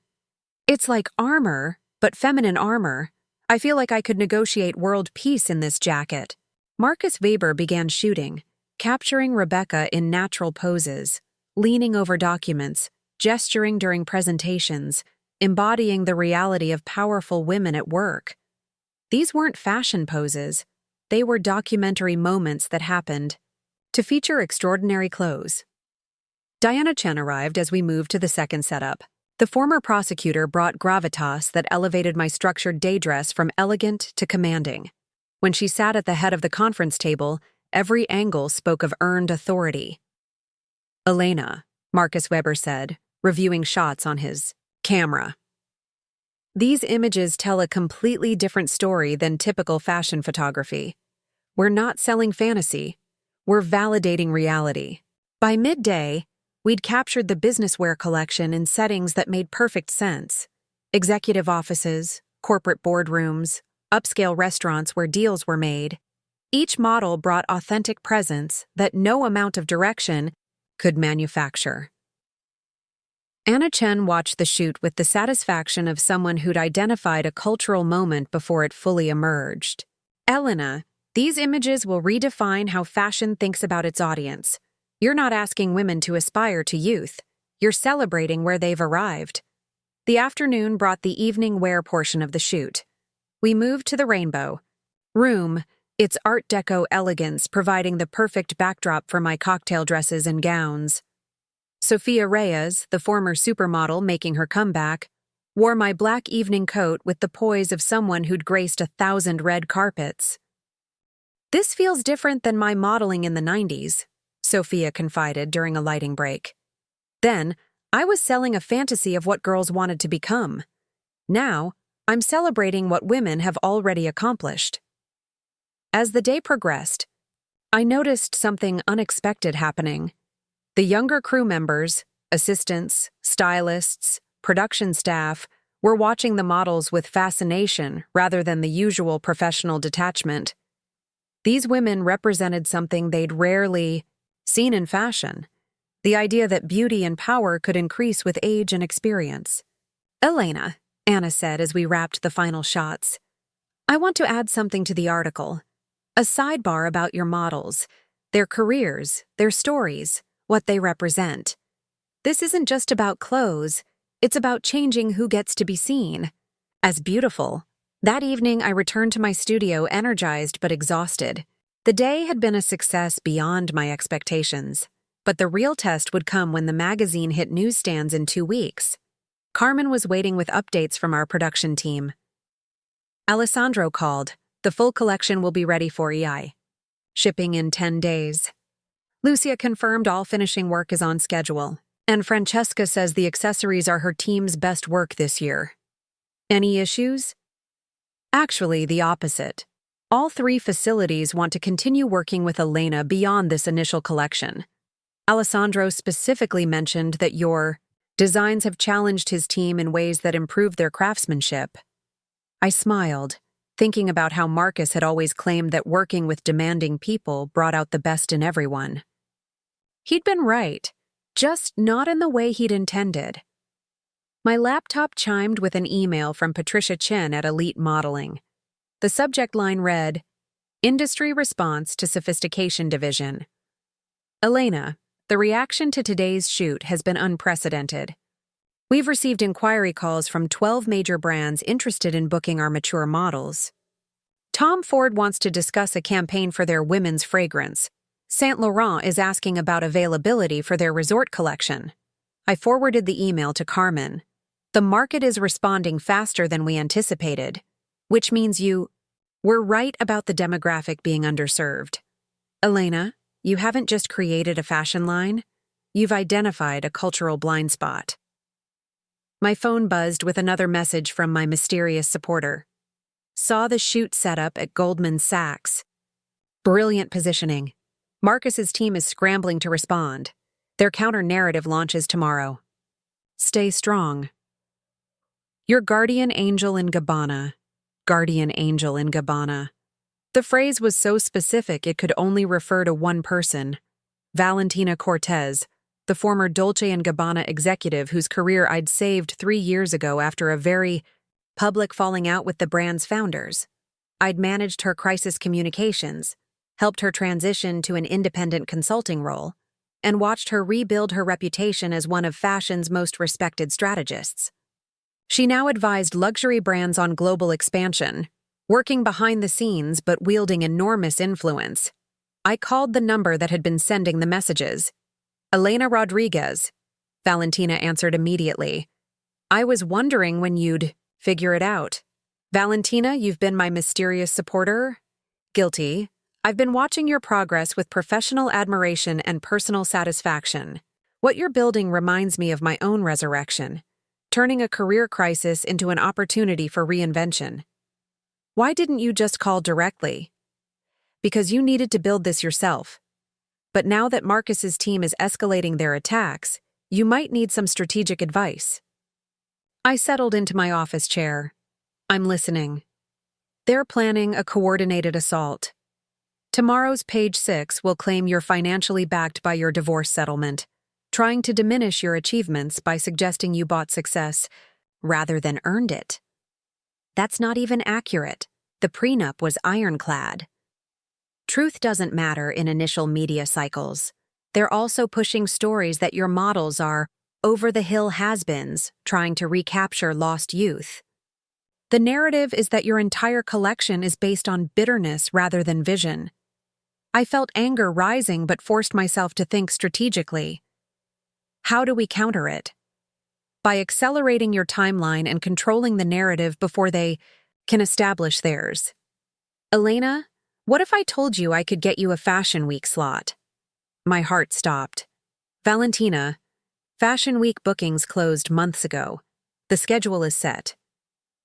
It's like armor, but feminine armor. I feel like I could negotiate world peace in this jacket. Marcus Weber began shooting, capturing Rebecca in natural poses, leaning over documents, gesturing during presentations, embodying the reality of powerful women at work. These weren't fashion poses. They were documentary moments that happened to feature extraordinary clothes. Diana Chen arrived as we moved to the second setup. The former prosecutor brought gravitas that elevated my structured day dress from elegant to commanding. When she sat at the head of the conference table, every angle spoke of earned authority. Elena, Marcus Weber said, reviewing shots on his camera. These images tell a completely different story than typical fashion photography. We're not selling fantasy. We're validating reality. By midday, we'd captured the business wear collection in settings that made perfect sense. Executive offices, corporate boardrooms, upscale restaurants where deals were made. Each model brought authentic presence that no amount of direction could manufacture. Anna Chen watched the shoot with the satisfaction of someone who'd identified a cultural moment before it fully emerged. Elena, these images will redefine how fashion thinks about its audience. You're not asking women to aspire to youth. You're celebrating where they've arrived. The afternoon brought the evening wear portion of the shoot. We moved to the Rainbow Room, its Art Deco elegance providing the perfect backdrop for my cocktail dresses and gowns. Sophia Reyes, the former supermodel making her comeback, wore my black evening coat with the poise of someone who'd graced 1,000 red carpets. This feels different than my modeling in the 90s, Sophia confided during a lighting break. Then, I was selling a fantasy of what girls wanted to become. Now, I'm celebrating what women have already accomplished. As the day progressed, I noticed something unexpected happening. The younger crew members, assistants, stylists, production staff, were watching the models with fascination rather than the usual professional detachment. These women represented something they'd rarely seen in fashion, the idea that beauty and power could increase with age and experience. "Elena," Anna said as we wrapped the final shots, "I want to add something to the article. A sidebar about your models, their careers, their stories, what they represent. This isn't just about clothes, it's about changing who gets to be seen as beautiful." That evening, I returned to my studio energized but exhausted. The day had been a success beyond my expectations, but the real test would come when the magazine hit newsstands in 2 weeks. Carmen was waiting with updates from our production team. Alessandro called. "The full collection will be ready for EI. Shipping in 10 days. Lucia confirmed all finishing work is on schedule, and Francesca says the accessories are her team's best work this year. Any issues?" Actually, the opposite. All 3 facilities want to continue working with Elina beyond this initial collection. Alessandro specifically mentioned that your designs have challenged his team in ways that improve their craftsmanship. I smiled, thinking about how Marcus had always claimed that working with demanding people brought out the best in everyone. He'd been right, just not in the way he'd intended. My laptop chimed with an email from Patricia Chen at Elite Modeling. The subject line read, "Industry Response to Sophistication Division." "Elena, the reaction to today's shoot has been unprecedented. We've received inquiry calls from 12 major brands interested in booking our mature models. Tom Ford wants to discuss a campaign for their women's fragrance. Saint Laurent is asking about availability for their resort collection." I forwarded the email to Carmen. "The market is responding faster than we anticipated, which means you were right about the demographic being underserved. Elena, you haven't just created a fashion line, you've identified a cultural blind spot." My phone buzzed with another message from my mysterious supporter. "Saw the shoot setup at Goldman Sachs. Brilliant positioning. Marcus's team is scrambling to respond. Their counter-narrative launches tomorrow. Stay strong. Your guardian angel in Gabbana. Guardian angel in Gabbana." The phrase was so specific it could only refer to one person, Valentina Cortez, the former Dolce & Gabbana executive whose career I'd saved 3 years ago after a very public falling out with the brand's founders. I'd managed her crisis communications, helped her transition to an independent consulting role, and watched her rebuild her reputation as one of fashion's most respected strategists. She now advised luxury brands on global expansion, working behind the scenes but wielding enormous influence. I called the number that had been sending the messages. "Elena Rodriguez." Valentina answered immediately. "I was wondering when you'd figure it out. Valentina, you've been my mysterious supporter?" "Guilty. I've been watching your progress with professional admiration and personal satisfaction. What you're building reminds me of my own resurrection, turning a career crisis into an opportunity for reinvention. Why didn't you just call directly?" "Because you needed to build this yourself. But now that Marcus's team is escalating their attacks, you might need some strategic advice." I settled into my office chair. I'm listening. They're planning a coordinated assault. Tomorrow's page 6 will claim you're financially backed by your divorce settlement, trying to diminish your achievements by suggesting you bought success rather than earned it. That's not even accurate. The prenup was ironclad. Truth doesn't matter in initial media cycles. They're also pushing stories that your models are over-the-hill has-beens trying to recapture lost youth. The narrative is that your entire collection is based on bitterness rather than vision. I felt anger rising but forced myself to think strategically. How do we counter it? By accelerating your timeline and controlling the narrative before they can establish theirs. Elena, what if I told you I could get you a Fashion Week slot? My heart stopped. Valentina, Fashion Week bookings closed months ago. The schedule is set.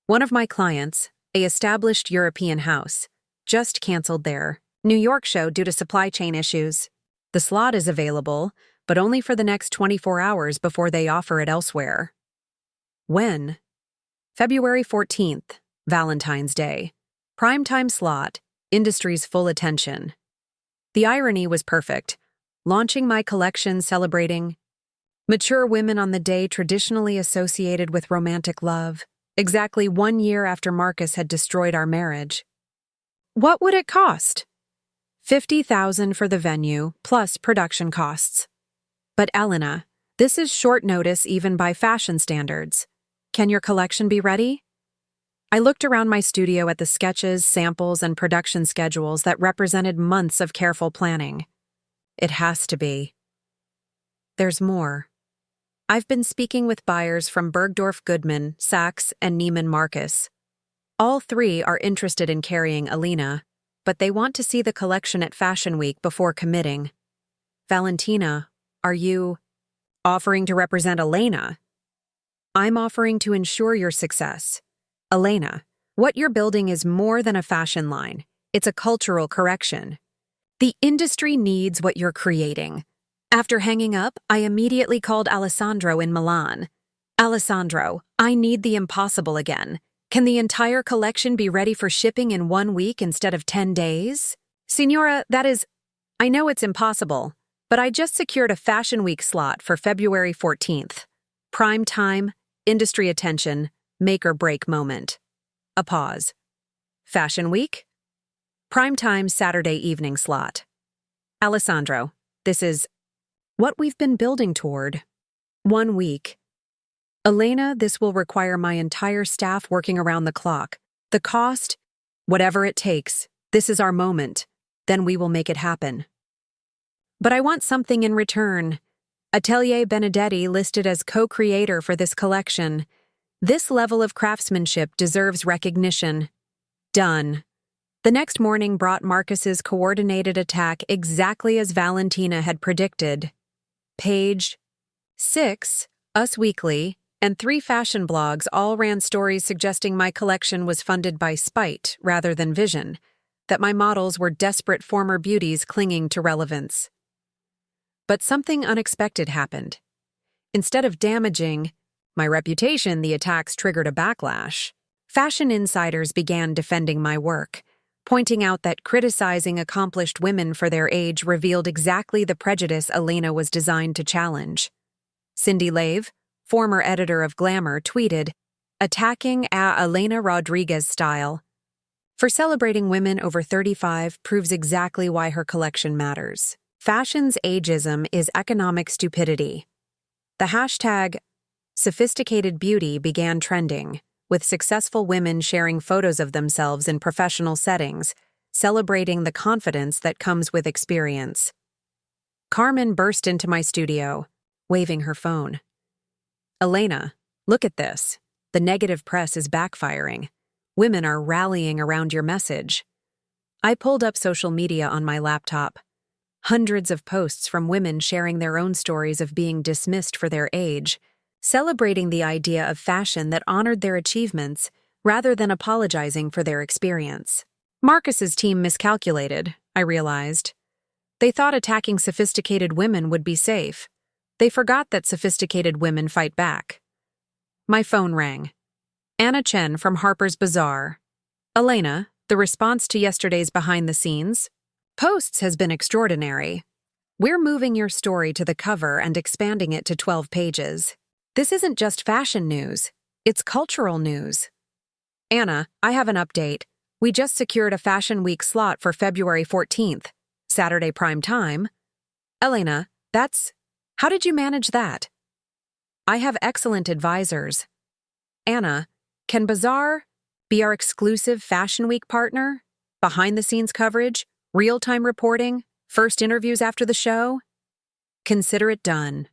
One of my clients, a established European house, just canceled their New York show due to supply chain issues. The slot is available, but only for the next 24 hours before they offer it elsewhere. When? February 14th, Valentine's Day. Primetime slot, industry's full attention. The irony was perfect. Launching my collection celebrating mature women on the day traditionally associated with romantic love, exactly 1 year after Marcus had destroyed our marriage. What would it cost? $50,000 for the venue, plus production costs. But Elina, this is short notice even by fashion standards. Can your collection be ready? I looked around my studio at the sketches, samples, and production schedules that represented months of careful planning. It has to be. There's more. I've been speaking with buyers from Bergdorf Goodman, Saks, and Neiman Marcus. All three are interested in carrying Elina, but they want to see the collection at Fashion Week before committing. Valentina, are you offering to represent Elina? I'm offering to ensure your success. Elina, what you're building is more than a fashion line. It's a cultural correction. The industry needs what you're creating. After hanging up, I immediately called Alessandro in Milan. Alessandro, I need the impossible again. Can the entire collection be ready for shipping in 1 week instead of 10 days? Signora, I know it's impossible, but I just secured a Fashion Week slot for February 14th. Prime time, industry attention, make or break moment. A pause. Fashion Week? Prime time Saturday evening slot. Alessandro, this is what we've been building toward. 1 week. Elina, this will require my entire staff working around the clock. The cost? Whatever it takes. This is our moment. Then we will make it happen. But I want something in return. Atelier Benedetti listed as co-creator for this collection. This level of craftsmanship deserves recognition. Done. The next morning brought Marcus's coordinated attack exactly as Valentina had predicted. Page 6, Us Weekly, and 3 fashion blogs all ran stories suggesting my collection was funded by spite rather than vision, that my models were desperate former beauties clinging to relevance. But something unexpected happened. Instead of damaging my reputation, the attacks triggered a backlash. Fashion insiders began defending my work, pointing out that criticizing accomplished women for their age revealed exactly the prejudice Elina was designed to challenge. Cindy Lave, former editor of Glamour, tweeted, "Attacking a Elena Rodriguez style for celebrating women over 35 proves exactly why her collection matters. Fashion's ageism is economic stupidity." The hashtag sophisticated beauty began trending, with successful women sharing photos of themselves in professional settings, celebrating the confidence that comes with experience. Carmen burst into my studio, waving her phone. "Elena, look at this. The negative press is backfiring. Women are rallying around your message." I pulled up social media on my laptop. Hundreds of posts from women sharing their own stories of being dismissed for their age, celebrating the idea of fashion that honored their achievements rather than apologizing for their experience. Marcus's team miscalculated, I realized. They thought attacking sophisticated women would be safe. They forgot that sophisticated women fight back. My phone rang. Anna Chen from Harper's Bazaar. "Elena, the response to yesterday's behind-the-scenes posts has been extraordinary. We're moving your story to the cover and expanding it to 12 pages. This isn't just fashion news, it's cultural news." "Anna, I have an update. We just secured a Fashion Week slot for February 14th, Saturday prime time." "Elena, how did you manage that?" "I have excellent advisors." "Anna, can Bazaar be our exclusive Fashion Week partner? Behind-the-scenes coverage, real-time reporting, first interviews after the show?" "Consider it done."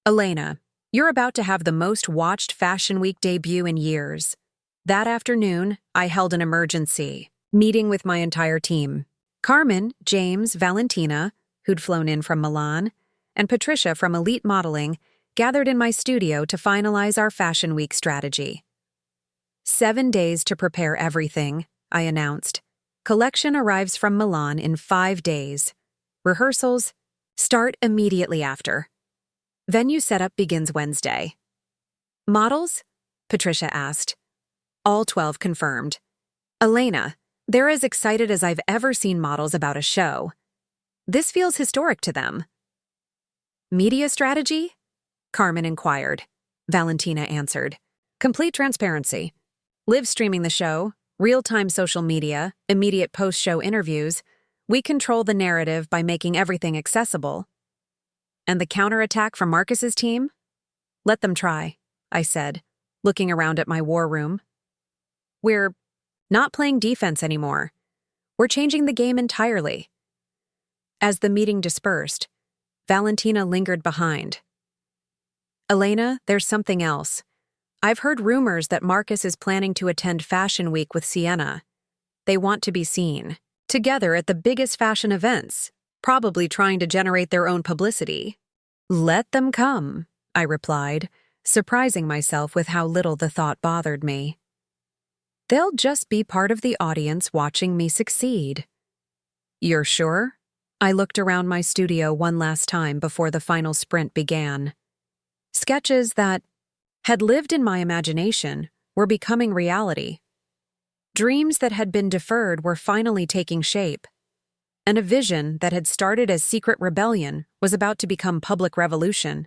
"Elena, you're about to have the most watched Fashion Week debut in years." That afternoon, I held an emergency meeting with my entire team. Carmen, James, Valentina, who'd flown in from Milan, and Patricia from Elite Modeling gathered in my studio to finalize our Fashion Week strategy. 7 days to prepare everything, I announced. Collection arrives from Milan in 5 days. Rehearsals start immediately after. Venue setup begins Wednesday. Models? Patricia asked. All 12 confirmed. Elina, they're as excited as I've ever seen models about a show. This feels historic to them. Media strategy? Carmen inquired. Valentina answered. Complete transparency. Live streaming the show, real-time social media, immediate post-show interviews. We control the narrative by making everything accessible. And the counterattack from Marcus's team? Let them try, I said, looking around at my war room. We're not playing defense anymore. We're changing the game entirely. As the meeting dispersed, Valentina lingered behind. Elena, there's something else. I've heard rumors that Marcus is planning to attend Fashion Week with Sienna. They want to be seen, together at the biggest fashion events, probably trying to generate their own publicity. Let them come, I replied, surprising myself with how little the thought bothered me. They'll just be part of the audience watching me succeed. You're sure? I looked around my studio one last time before the final sprint began. Sketches that had lived in my imagination were becoming reality. Dreams that had been deferred were finally taking shape, and a vision that had started as secret rebellion was about to become public revolution.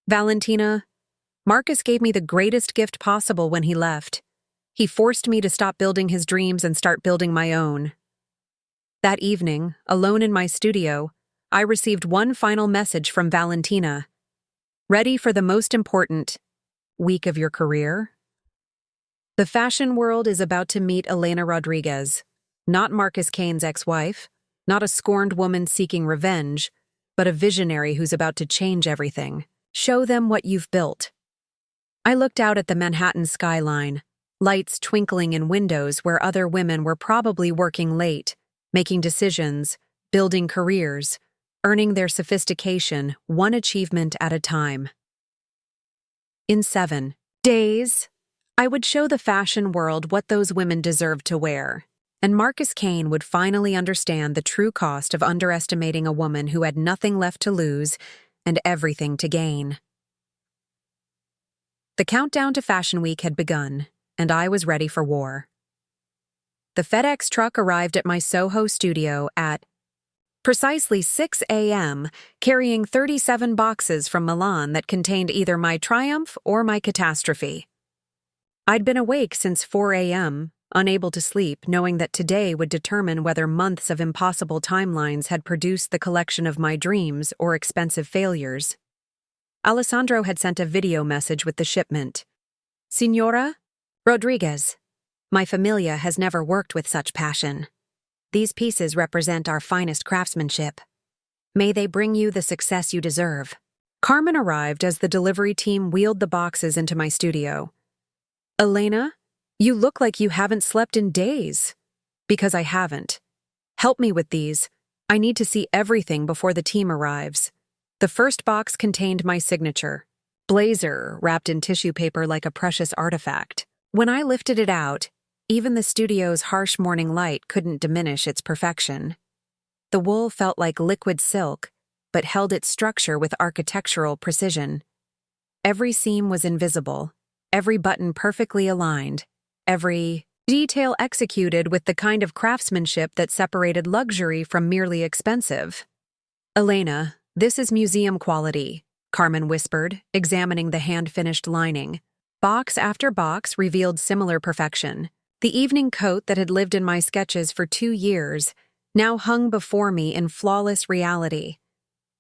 Valentina, Marcus gave me the greatest gift possible when he left. He forced me to stop building his dreams and start building my own. That evening, alone in my studio, I received one final message from Valentina. Ready for the most important week of your career? The fashion world is about to meet Elena Rodriguez, not Marcus Kane's ex-wife, not a scorned woman seeking revenge, but a visionary who's about to change everything. Show them what you've built. I looked out at the Manhattan skyline, lights twinkling in windows where other women were probably working late, making decisions, building careers, earning their sophistication one achievement at a time. In 7 days, I would show the fashion world what those women deserved to wear, and Marcus Kane would finally understand the true cost of underestimating a woman who had nothing left to lose and everything to gain. The countdown to Fashion Week had begun, and I was ready for war. The FedEx truck arrived at my Soho studio at precisely 6 a.m., carrying 37 boxes from Milan that contained either my triumph or my catastrophe. I'd been awake since 4 a.m., unable to sleep, knowing that today would determine whether months of impossible timelines had produced the collection of my dreams or expensive failures. Alessandro had sent a video message with the shipment. Signora Rodriguez, my familia has never worked with such passion. These pieces represent our finest craftsmanship. May they bring you the success you deserve. Carmen arrived as the delivery team wheeled the boxes into my studio. Elena, you look like you haven't slept in days. Because I haven't. Help me with these. I need to see everything before the team arrives. The first box contained my signature, blazer wrapped in tissue paper like a precious artifact. When I lifted it out, even the studio's harsh morning light couldn't diminish its perfection. The wool felt like liquid silk, but held its structure with architectural precision. Every seam was invisible, every button perfectly aligned, every detail executed with the kind of craftsmanship that separated luxury from merely expensive. Elena, this is museum quality, Carmen whispered, examining the hand-finished lining. Box after box revealed similar perfection. The evening coat that had lived in my sketches for 2 years now hung before me in flawless reality.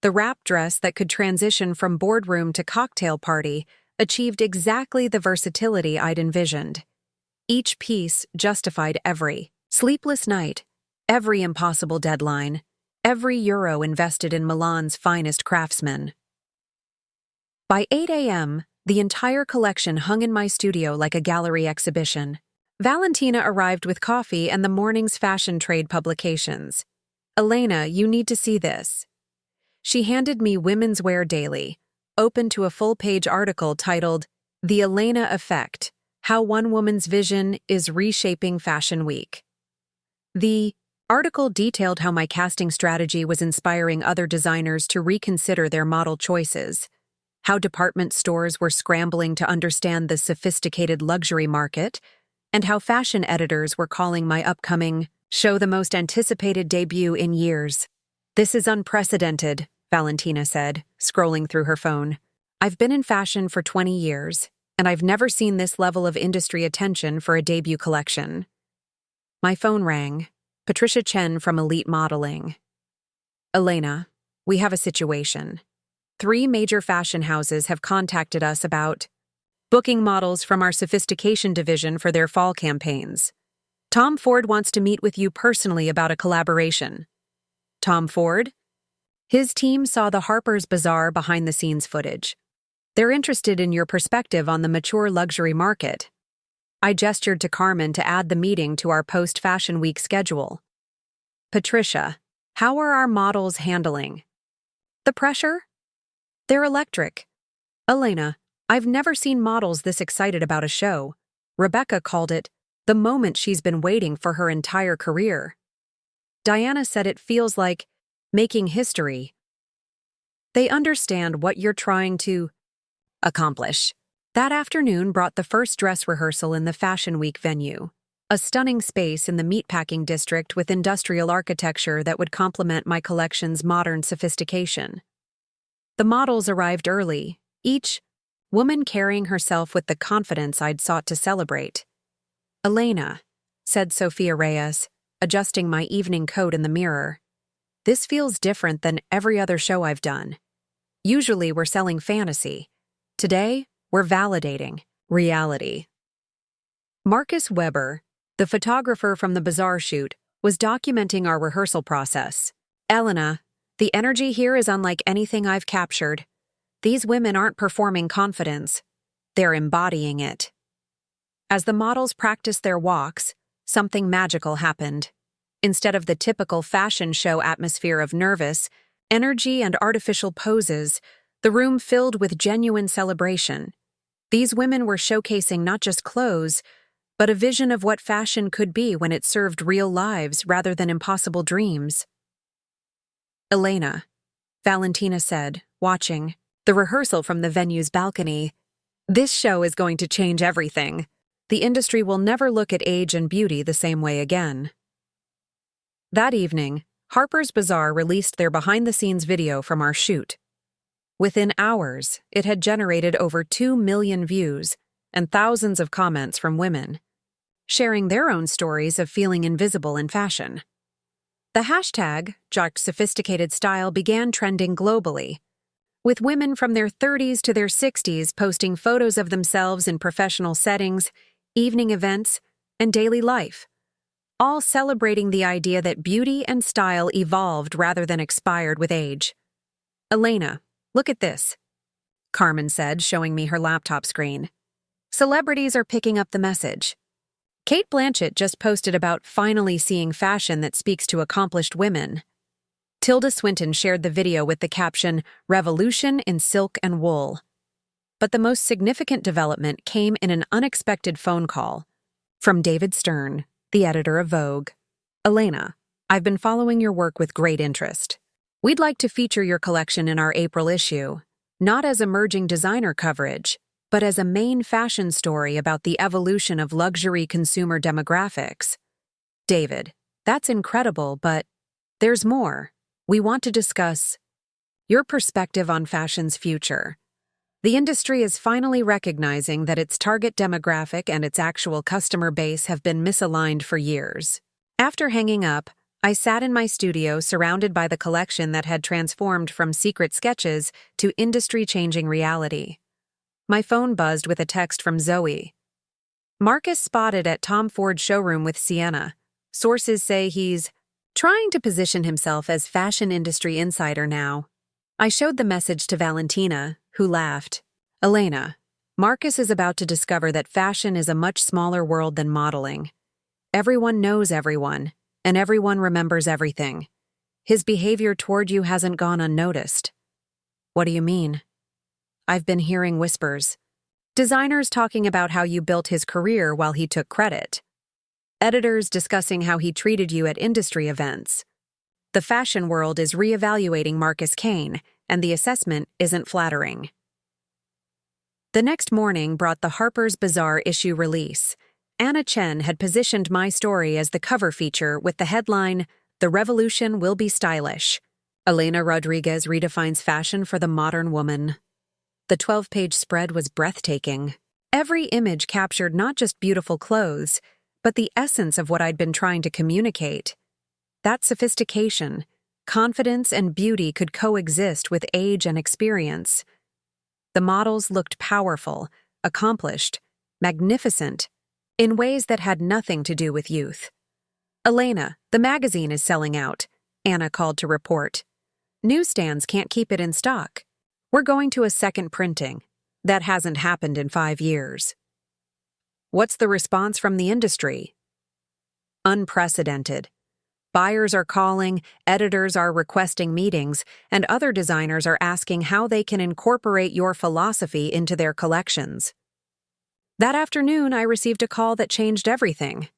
The wrap dress that could transition from boardroom to cocktail party achieved exactly the versatility I'd envisioned. Each piece justified every sleepless night, every impossible deadline, every euro invested in Milan's finest craftsmen. By 8 a.m., the entire collection hung in my studio like a gallery exhibition. Valentina arrived with coffee and the morning's fashion trade publications. Elina, you need to see this. She handed me Women's Wear Daily, open to a full-page article titled, The Elina Effect, How One Woman's Vision is Reshaping Fashion Week. The article detailed how my casting strategy was inspiring other designers to reconsider their model choices, how department stores were scrambling to understand the sophisticated luxury market, and how fashion editors were calling my upcoming show the most anticipated debut in years. This is unprecedented, Valentina said, scrolling through her phone. I've been in fashion for 20 years, and I've never seen this level of industry attention for a debut collection. My phone rang. Patricia Chen from Elite Modeling. Elena, we have a situation. 3 major fashion houses have contacted us about booking models from our sophistication division for their fall campaigns. Tom Ford wants to meet with you personally about a collaboration. Tom Ford? His team saw the Harper's Bazaar behind-the-scenes footage. They're interested in your perspective on the mature luxury market. I gestured to Carmen to add the meeting to our post-Fashion Week schedule. Patricia, how are our models handling the pressure? They're electric. Elena, I've never seen models this excited about a show. Rebecca called it the moment she's been waiting for her entire career. Diana said it feels like making history. They understand what you're trying to accomplish. That afternoon brought the first dress rehearsal in the Fashion Week venue, a stunning space in the meatpacking district with industrial architecture that would complement my collection's modern sophistication. The models arrived early, each woman carrying herself with the confidence I'd sought to celebrate. Elena, said Sophia Reyes, adjusting my evening coat in the mirror. This feels different than every other show I've done. Usually we're selling fantasy. Today, we're validating reality. Marcus Weber, the photographer from the Bazaar shoot, was documenting our rehearsal process. Elena, the energy here is unlike anything I've captured. These women aren't performing confidence. They're embodying it. As the models practiced their walks, something magical happened. Instead of the typical fashion show atmosphere of nervous energy and artificial poses, the room filled with genuine celebration. These women were showcasing not just clothes, but a vision of what fashion could be when it served real lives rather than impossible dreams. Elena, Valentina said, watching the rehearsal from the venue's balcony, this show is going to change everything. The industry will never look at age and beauty the same way again. That evening, Harper's Bazaar released their behind-the-scenes video from our shoot. Within hours, it had generated over 2 million views and thousands of comments from women, sharing their own stories of feeling invisible in fashion. The hashtag, Jock Sophisticated Style, began trending globally, with women from their 30s to their 60s posting photos of themselves in professional settings, evening events, and daily life, all celebrating the idea that beauty and style evolved rather than expired with age. Elena, look at this, Carmen said, showing me her laptop screen. Celebrities are picking up the message. Cate Blanchett just posted about finally seeing fashion that speaks to accomplished women. Tilda Swinton shared the video with the caption, Revolution in Silk and Wool. But the most significant development came in an unexpected phone call from David Stern, the editor of Vogue. Elena, I've been following your work with great interest. We'd like to feature your collection in our April issue, not as emerging designer coverage, but as a main fashion story about the evolution of luxury consumer demographics. David, that's incredible, but there's more. We want to discuss your perspective on fashion's future. The industry is finally recognizing that its target demographic and its actual customer base have been misaligned for years. After hanging up, I sat in my studio surrounded by the collection that had transformed from secret sketches to industry-changing reality. My phone buzzed with a text from Zoe. Marcus spotted at Tom Ford's showroom with Sienna. Sources say he's trying to position himself as fashion industry insider now. I showed the message to Valentina, who laughed. Elena, Marcus is about to discover that fashion is a much smaller world than modeling. Everyone knows everyone, and everyone remembers everything. His behavior toward you hasn't gone unnoticed. What do you mean? I've been hearing whispers. Designers talking about how you built his career while he took credit. Editors discussing how he treated you at industry events. The fashion world is reevaluating Marcus Kane, and the assessment isn't flattering. The next morning brought the Harper's Bazaar issue release. Anna Chen had positioned my story as the cover feature with the headline, "The Revolution Will Be Stylish. Elina Rodriguez redefines fashion for the modern woman." The 12-page spread was breathtaking. Every image captured not just beautiful clothes, but the essence of what I'd been trying to communicate. That sophistication, confidence, and beauty could coexist with age and experience. The models looked powerful, accomplished, magnificent, in ways that had nothing to do with youth. "Elena, the magazine is selling out," Anna called to report. "Newsstands can't keep it in stock. We're going to a second printing. That hasn't happened in 5 years." What's the response from the industry? Unprecedented. Buyers are calling, editors are requesting meetings, and other designers are asking how they can incorporate your philosophy into their collections. That afternoon, I received a call that changed everything.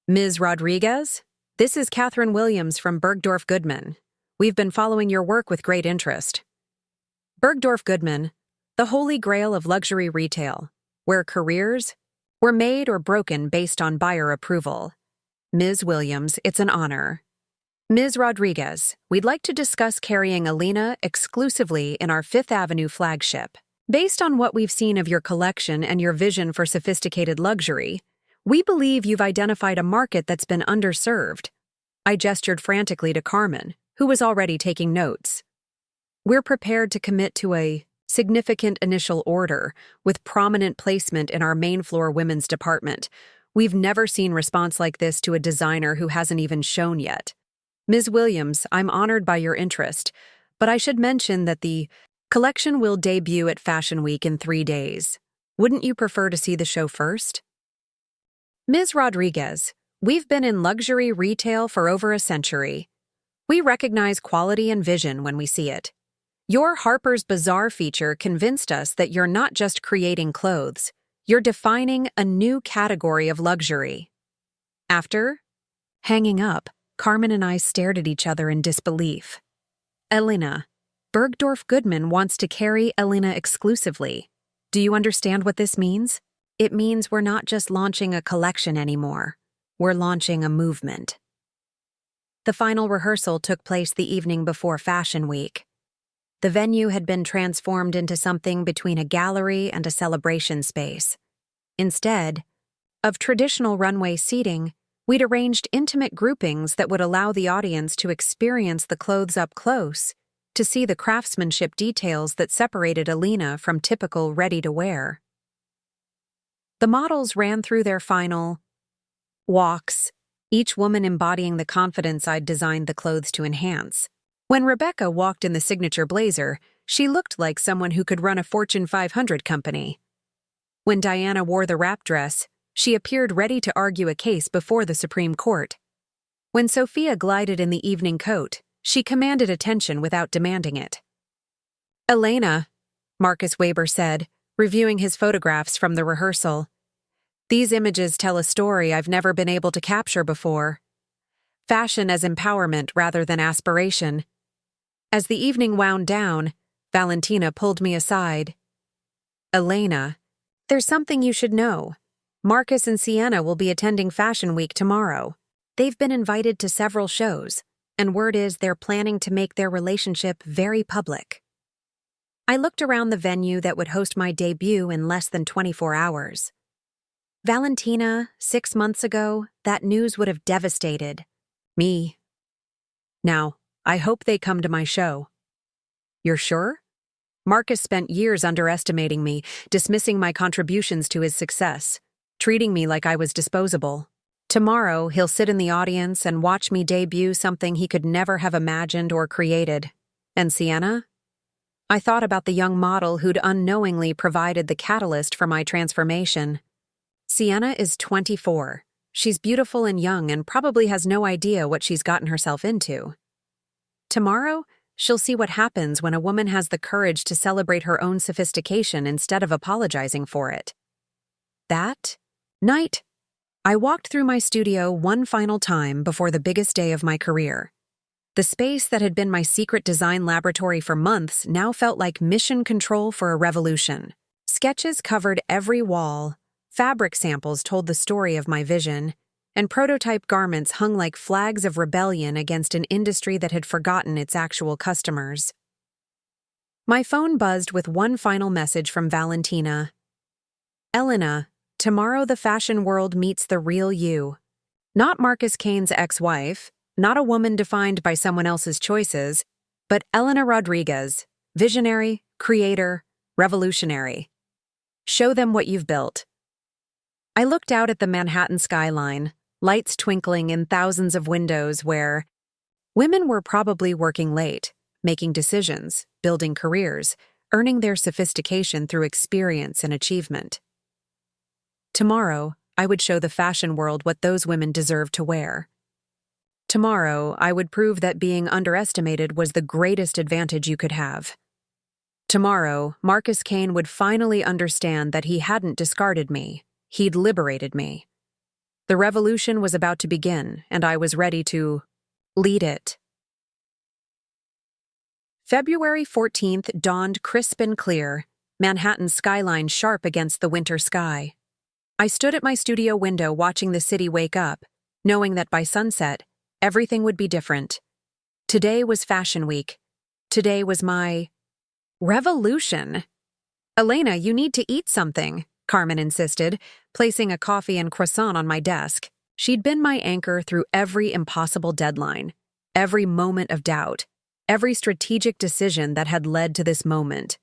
"Ms. Rodriguez, this is Catherine Williams from Bergdorf Goodman. We've been following your work with great interest." Bergdorf Goodman, the holy grail of luxury retail, where careers were made or broken based on buyer approval. "Ms. Williams, it's an honor. Ms. Rodriguez, we'd like to discuss carrying Elina exclusively in our Fifth Avenue flagship. Based on what we've seen of your collection and your vision for sophisticated luxury, we believe you've identified a market that's been underserved." I gestured frantically to Carmen, who was already taking notes. "We're prepared to commit to a significant initial order with prominent placement in our main floor women's department. We've never seen response like this to a designer who hasn't even shown yet. Ms. Williams, I'm honored by your interest, but I should mention that the collection will debut at Fashion Week in 3 days. Wouldn't you prefer to see the show first?" "Ms. Rodriguez, we've been in luxury retail for over a century. We recognize quality and vision when we see it. Your Harper's Bazaar feature convinced us that you're not just creating clothes, you're defining a new category of luxury." After hanging up, Carmen and I stared at each other in disbelief. "Elina, Bergdorf Goodman wants to carry Elina exclusively. Do you understand what this means? It means we're not just launching a collection anymore. We're launching a movement." The final rehearsal took place the evening before Fashion Week. The venue had been transformed into something between a gallery and a celebration space. Instead of traditional runway seating, we'd arranged intimate groupings that would allow the audience to experience the clothes up close, to see the craftsmanship details that separated Elina from typical ready-to-wear. The models ran through their final walks, each woman embodying the confidence I'd designed the clothes to enhance. When Rebecca walked in the signature blazer, she looked like someone who could run a Fortune 500 company. When Diana wore the wrap dress, she appeared ready to argue a case before the Supreme Court. When Sophia glided in the evening coat, she commanded attention without demanding it. "Elena," Marcus Weber said, reviewing his photographs from the rehearsal. "These images tell a story I've never been able to capture before. Fashion as empowerment rather than aspiration." As the evening wound down, Valentina pulled me aside. "Elena, there's something you should know. Marcus and Sienna will be attending Fashion Week tomorrow. They've been invited to several shows, and word is they're planning to make their relationship very public." I looked around the venue that would host my debut in less than 24 hours. Valentina, 6 months ago, that news would have devastated me. Now, I hope they come to my show. "You're sure?" Marcus spent years underestimating me, dismissing my contributions to his success, treating me like I was disposable. Tomorrow, he'll sit in the audience and watch me debut something he could never have imagined or created. And Sienna? I thought about the young model who'd unknowingly provided the catalyst for my transformation. Sienna is 24. She's beautiful and young and probably has no idea what she's gotten herself into. Tomorrow, she'll see what happens when a woman has the courage to celebrate her own sophistication instead of apologizing for it. That night, I walked through my studio one final time before the biggest day of my career. The space that had been my secret design laboratory for months now felt like mission control for a revolution. Sketches covered every wall, fabric samples told the story of my vision, and prototype garments hung like flags of rebellion against an industry that had forgotten its actual customers. My phone buzzed with one final message from Valentina. Elina, tomorrow the fashion world meets the real you. Not Marcus Kane's ex-wife, not a woman defined by someone else's choices, but Elina Rodriguez, visionary, creator, revolutionary. Show them what you've built. I looked out at the Manhattan skyline, lights twinkling in thousands of windows where women were probably working late, making decisions, building careers, earning their sophistication through experience and achievement. Tomorrow, I would show the fashion world what those women deserve to wear. Tomorrow, I would prove that being underestimated was the greatest advantage you could have. Tomorrow, Marcus Kane would finally understand that he hadn't discarded me. He'd liberated me. The revolution was about to begin, and I was ready to lead it. February 14th dawned crisp and clear, Manhattan's skyline sharp against the winter sky. I stood at my studio window watching the city wake up, knowing that by sunset, everything would be different. Today was Fashion Week. Today was my revolution. Elena, you need to eat something, Carmen insisted, placing a coffee and croissant on my desk. She'd been my anchor through every impossible deadline, every moment of doubt, every strategic decision that had led to this moment.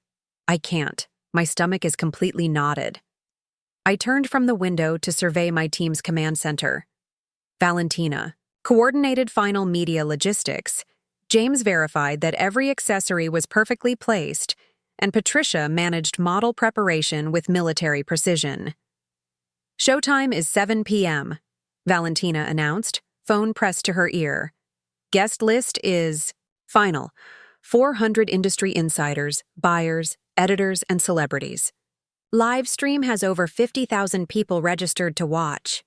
I can't. My stomach is completely knotted. I turned from the window to survey my team's command center. Valentina coordinated final media logistics. James verified that every accessory was perfectly placed, and Patricia managed model preparation with military precision. Showtime is 7 p.m., Valentina announced, phone pressed to her ear. Guest list is final. 400 industry insiders, buyers, editors, and celebrities. Live stream has over 50,000 people registered to watch.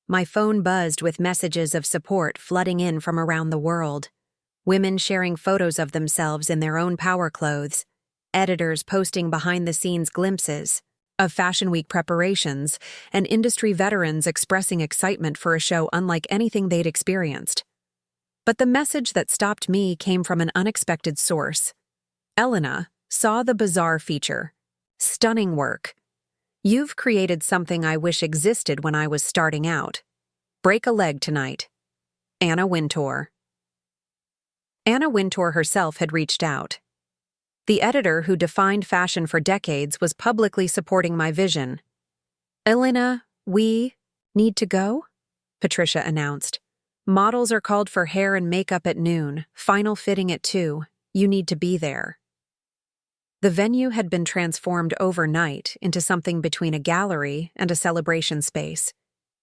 My phone buzzed with messages of support flooding in from around the world. Women sharing photos of themselves in their own power clothes. Editors posting behind-the-scenes glimpses of Fashion Week preparations, and industry veterans expressing excitement for a show unlike anything they'd experienced. But the message that stopped me came from an unexpected source. Elina saw the Bazaar feature. Stunning work. You've created something I wish existed when I was starting out. Break a leg tonight. Anna Wintour. Anna Wintour herself had reached out. The editor who defined fashion for decades was publicly supporting my vision. Elina, we need to go? Patricia announced. Models are called for hair and makeup at noon, final fitting at 2. You need to be there. The venue had been transformed overnight into something between a gallery and a celebration space.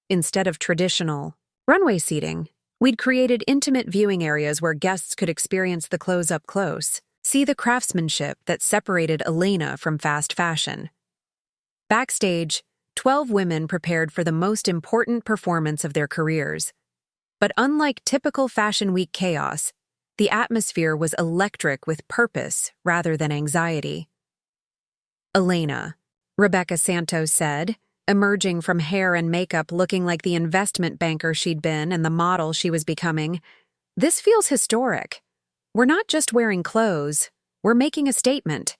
Instead of traditional runway seating, we'd created intimate viewing areas where guests could experience the clothes up close, see the craftsmanship that separated Elina from fast fashion. Backstage, 12 women prepared for the most important performance of their careers. But unlike typical Fashion Week chaos, the atmosphere was electric with purpose rather than anxiety. Elena, Rebecca Santos said, emerging from hair and makeup looking like the investment banker she'd been and the model she was becoming, this feels historic. We're not just wearing clothes, we're making a statement.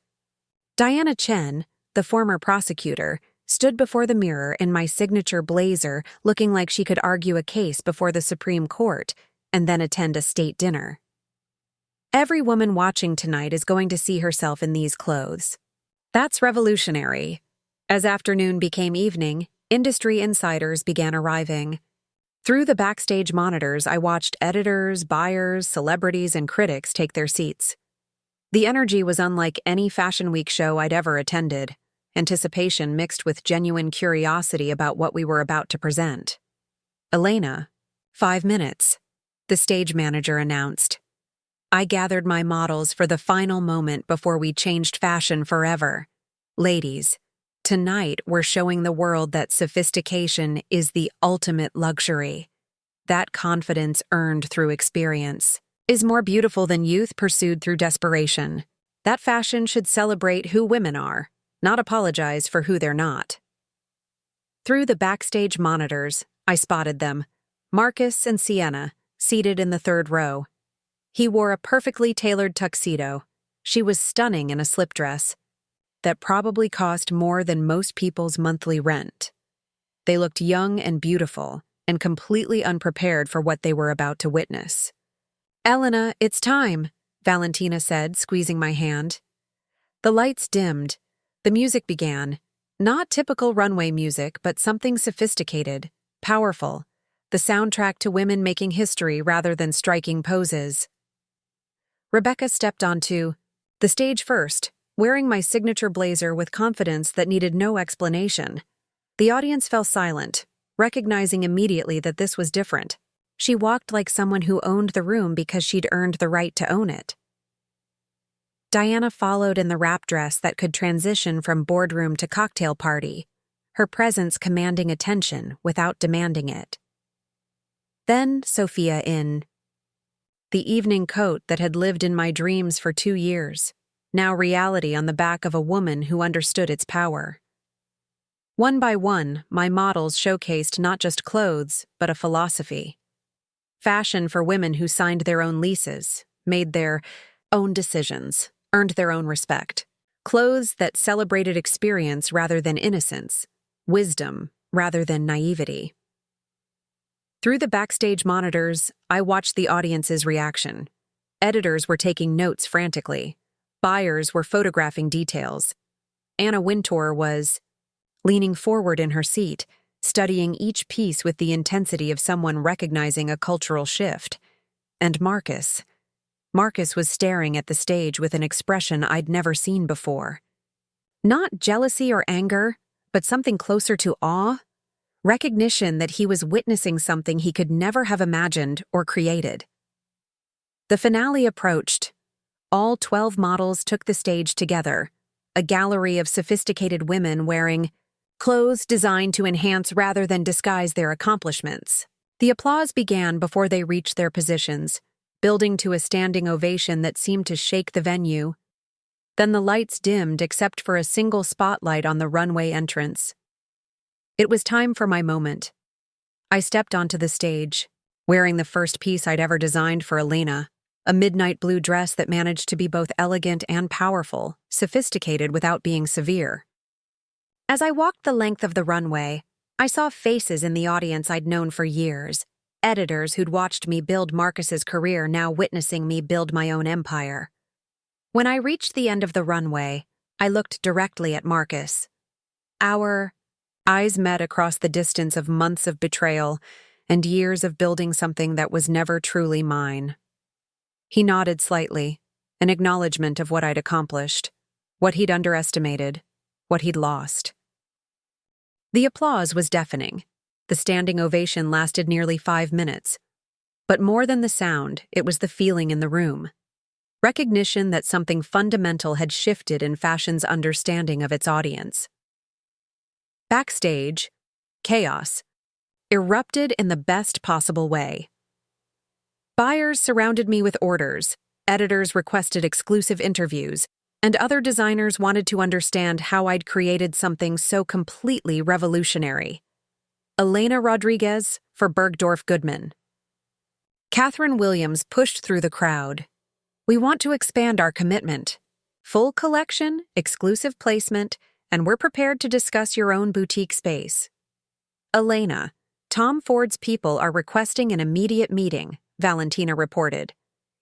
Diana Chen, the former prosecutor, stood before the mirror in my signature blazer looking like she could argue a case before the Supreme Court and then attend a state dinner. Every woman watching tonight is going to see herself in these clothes. That's revolutionary. As afternoon became evening, industry insiders began arriving. Through the backstage monitors, I watched editors, buyers, celebrities, and critics take their seats. The energy was unlike any Fashion Week show I'd ever attended, anticipation mixed with genuine curiosity about what we were about to present. Elena, 5 minutes, the stage manager announced. I gathered my models for the final moment before we changed fashion forever. Ladies, tonight we're showing the world that sophistication is the ultimate luxury. That confidence earned through experience is more beautiful than youth pursued through desperation. That fashion should celebrate who women are, not apologize for who they're not. Through the backstage monitors, I spotted them, Marcus and Sienna, seated in the third row. He wore a perfectly tailored tuxedo. She was stunning in a slip dress that probably cost more than most people's monthly rent. They looked young and beautiful, and completely unprepared for what they were about to witness. "Elina, it's time," Valentina said, squeezing my hand. The lights dimmed. The music began. Not typical runway music, but something sophisticated, powerful. The soundtrack to women making history rather than striking poses. Rebecca stepped onto the stage first, wearing my signature blazer with confidence that needed no explanation. The audience fell silent, recognizing immediately that this was different. She walked like someone who owned the room because she'd earned the right to own it. Diana followed in the wrap dress that could transition from boardroom to cocktail party, her presence commanding attention without demanding it. Then Sophia in the evening coat that had lived in my dreams for 2 years, now reality on the back of a woman who understood its power. One by one, my models showcased not just clothes, but a philosophy. Fashion for women who signed their own leases, made their own decisions, earned their own respect. Clothes that celebrated experience rather than innocence, wisdom rather than naivety. Through the backstage monitors, I watched the audience's reaction. Editors were taking notes frantically. Buyers were photographing details. Anna Wintour was leaning forward in her seat, studying each piece with the intensity of someone recognizing a cultural shift. And Marcus was staring at the stage with an expression I'd never seen before. Not jealousy or anger, but something closer to awe. Recognition that he was witnessing something he could never have imagined or created. The finale approached. All 12 models took the stage together, a gallery of sophisticated women wearing clothes designed to enhance rather than disguise their accomplishments. The applause began before they reached their positions, building to a standing ovation that seemed to shake the venue. Then the lights dimmed except for a single spotlight on the runway entrance. It was time for my moment. I stepped onto the stage, wearing the first piece I'd ever designed for Elina, a midnight blue dress that managed to be both elegant and powerful, sophisticated without being severe. As I walked the length of the runway, I saw faces in the audience I'd known for years, editors who'd watched me build Marcus's career now witnessing me build my own empire. When I reached the end of the runway, I looked directly at Marcus. Our eyes met across the distance of months of betrayal and years of building something that was never truly mine. He nodded slightly, an acknowledgement of what I'd accomplished, what he'd underestimated, what he'd lost. The applause was deafening. The standing ovation lasted nearly 5 minutes. But more than the sound, it was the feeling in the room. Recognition that something fundamental had shifted in fashion's understanding of its audience. Backstage, chaos erupted in the best possible way. Buyers surrounded me with orders, editors requested exclusive interviews, and other designers wanted to understand how I'd created something so completely revolutionary. Elena Rodriguez for Bergdorf Goodman. Catherine Williams pushed through the crowd. "We want to expand our commitment. Full collection, exclusive placement, and we're prepared to discuss your own boutique space." Elena, "Tom Ford's people are requesting an immediate meeting," Valentina reported.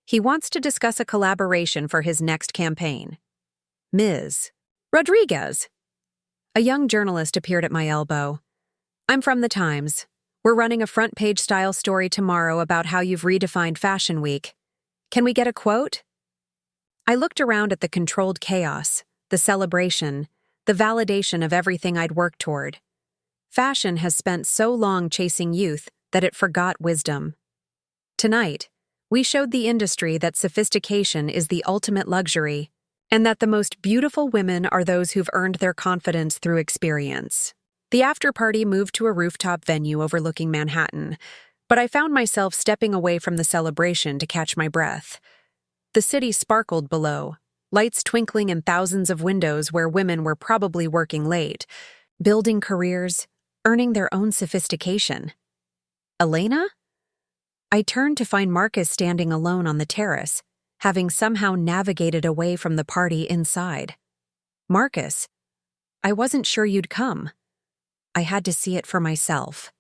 "He wants to discuss a collaboration for his next campaign." Ms. Rodriguez. A young journalist appeared at my elbow. "I'm from the Times. We're running a front-page style story tomorrow about how you've redefined Fashion Week. Can we get a quote?" I looked around at the controlled chaos, the celebration, the validation of everything I'd worked toward. Fashion has spent so long chasing youth that it forgot wisdom. Tonight, We showed the industry that sophistication is the ultimate luxury, and that the most beautiful women are those who've earned their confidence through experience. The after-party moved to a rooftop venue overlooking Manhattan, but I found myself stepping away from the celebration to catch my breath. The city sparkled below, lights twinkling in thousands of windows where women were probably working late, building careers, earning their own sophistication. Elina? I turned to find Marcus standing alone on the terrace, having somehow navigated away from the party inside. Marcus, I wasn't sure you'd come. I had to see it for myself.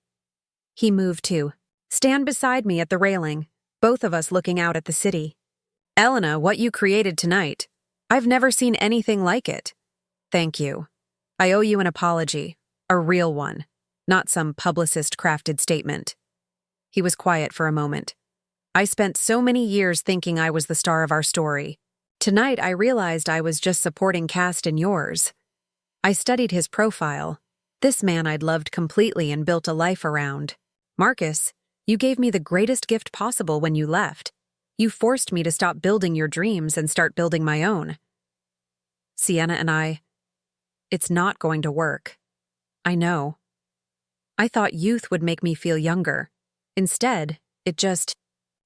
He moved to stand beside me at the railing, both of us looking out at the city. Elina, what you created tonight. I've never seen anything like it. Thank you. I owe you an apology, a real one, not some publicist-crafted statement. He was quiet for a moment. I spent so many years thinking I was the star of our story. Tonight I realized I was just supporting cast in yours. I studied his profile. This man I'd loved completely and built a life around. Marcus, you gave me the greatest gift possible when you left. You forced me to stop building your dreams and start building my own. Sienna and I, it's not going to work. I know. I thought youth would make me feel younger. Instead, it just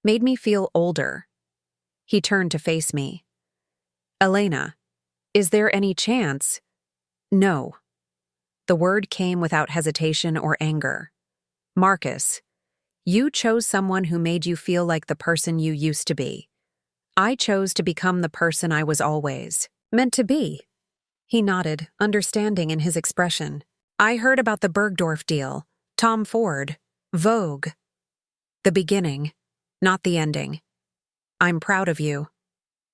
made me feel older. He turned to face me. Elena, is there any chance? No. The word came without hesitation or anger. Marcus, you chose someone who made you feel like the person you used to be. I chose to become the person I was always meant to be. He nodded, understanding in his expression. I heard about the Bergdorf deal, Tom Ford, Vogue. The beginning, not the ending. I'm proud of you.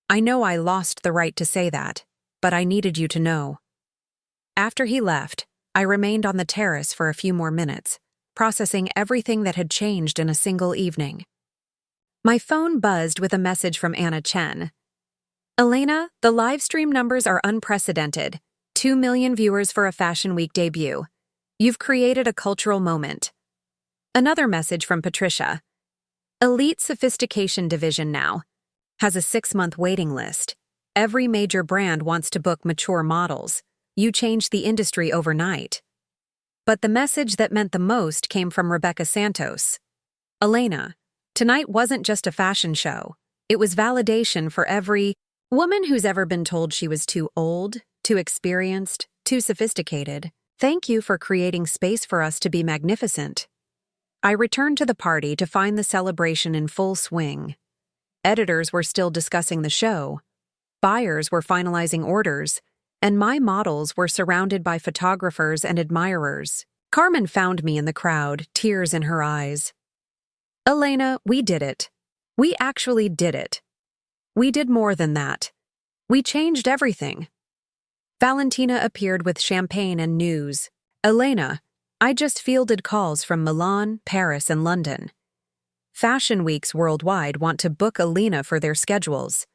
I know I lost the right to say that, but I needed you to know. After he left, I remained on the terrace for a few more minutes, processing everything that had changed in a single evening. My phone buzzed with a message from Anna Chen. Elena, the live stream numbers are unprecedented. 2 million viewers for a Fashion Week debut. You've created a cultural moment. Another message from Patricia. Elite Sophistication Division now. Has a 6-month waiting list. Every major brand wants to book mature models. You changed the industry overnight. But the message that meant the most came from Rebecca Santos. Elena, tonight wasn't just a fashion show. It was validation for every woman who's ever been told she was too old, too experienced, too sophisticated. Thank you for creating space for us to be magnificent. I returned to the party to find the celebration in full swing. Editors were still discussing the show. Buyers were finalizing orders, and my models were surrounded by photographers and admirers. Carmen found me in the crowd, tears in her eyes. Elena, we did it. We actually did it. We did more than that. We changed everything. Valentina appeared with champagne and news. Elena, I just fielded calls from Milan, Paris, and London. Fashion weeks worldwide want to book Elina for their schedules.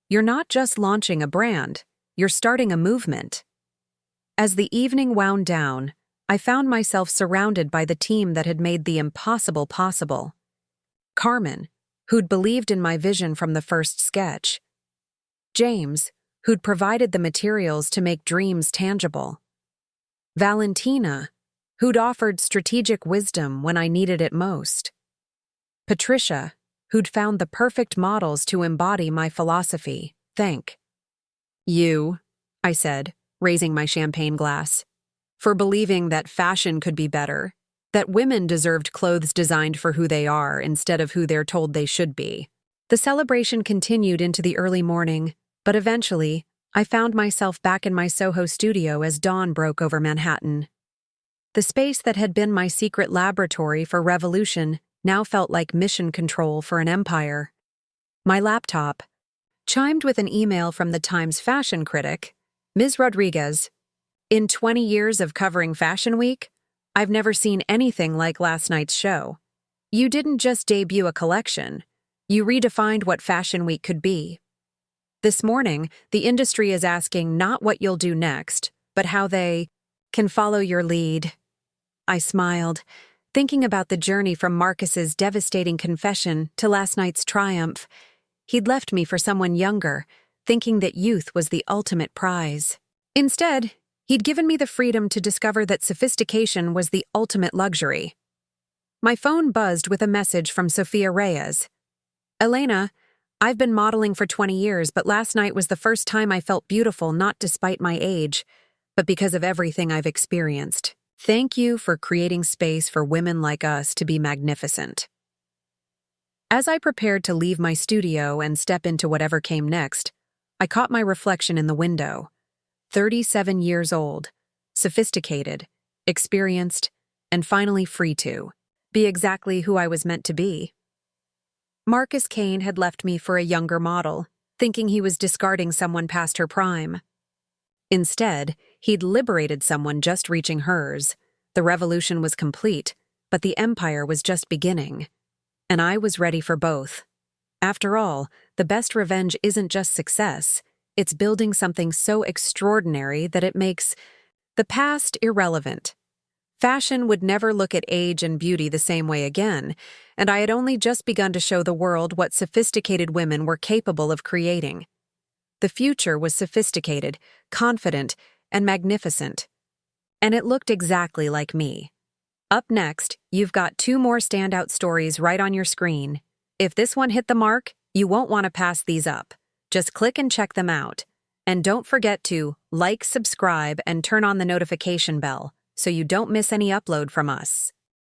You're not just launching a brand, you're starting a movement. As the evening wound down, I found myself surrounded by the team that had made the impossible possible. Carmen, who'd believed in my vision from the first sketch. James, who'd provided the materials to make dreams tangible. Valentina, who'd offered strategic wisdom when I needed it most. Patricia, who'd found the perfect models to embody my philosophy. Thank you, I said, raising my champagne glass, for believing that fashion could be better, that women deserved clothes designed for who they are instead of who they're told they should be. The celebration continued into the early morning, but eventually, I found myself back in my Soho studio as dawn broke over Manhattan. The space that had been my secret laboratory for revolution now felt like mission control for an empire. My laptop chimed with an email from the Times fashion critic, Ms. Rodriguez. In 20 years of covering Fashion Week, I've never seen anything like last night's show. You didn't just debut a collection, you redefined what Fashion Week could be. This morning, the industry is asking not what you'll do next, but how they can follow your lead. I smiled. Thinking about the journey from Marcus's devastating confession to last night's triumph, he'd left me for someone younger, thinking that youth was the ultimate prize. Instead, he'd given me the freedom to discover that sophistication was the ultimate luxury. My phone buzzed with a message from Sophia Reyes. "Elena, I've been modeling for 20 years, but last night was the first time I felt beautiful, not despite my age, but because of everything I've experienced. Thank you for creating space for women like us to be magnificent." As I prepared to leave my studio and step into whatever came next, I caught my reflection in the window. 37 years old, sophisticated, experienced, and finally free to be exactly who I was meant to be. Marcus Kane had left me for a younger model, thinking he was discarding someone past her prime. Instead, he'd liberated someone just reaching hers. The revolution was complete, but the empire was just beginning. And I was ready for both. After all, the best revenge isn't just success, it's building something so extraordinary that it makes the past irrelevant. Fashion would never look at age and beauty the same way again, and I had only just begun to show the world what sophisticated women were capable of creating. The future was sophisticated, confident, and magnificent. And it looked exactly like me. Up next, you've got 2 more standout stories right on your screen. If this one hit the mark, you won't want to pass these up. Just click and check them out. And don't forget to like, subscribe, and turn on the notification bell so you don't miss any upload from us.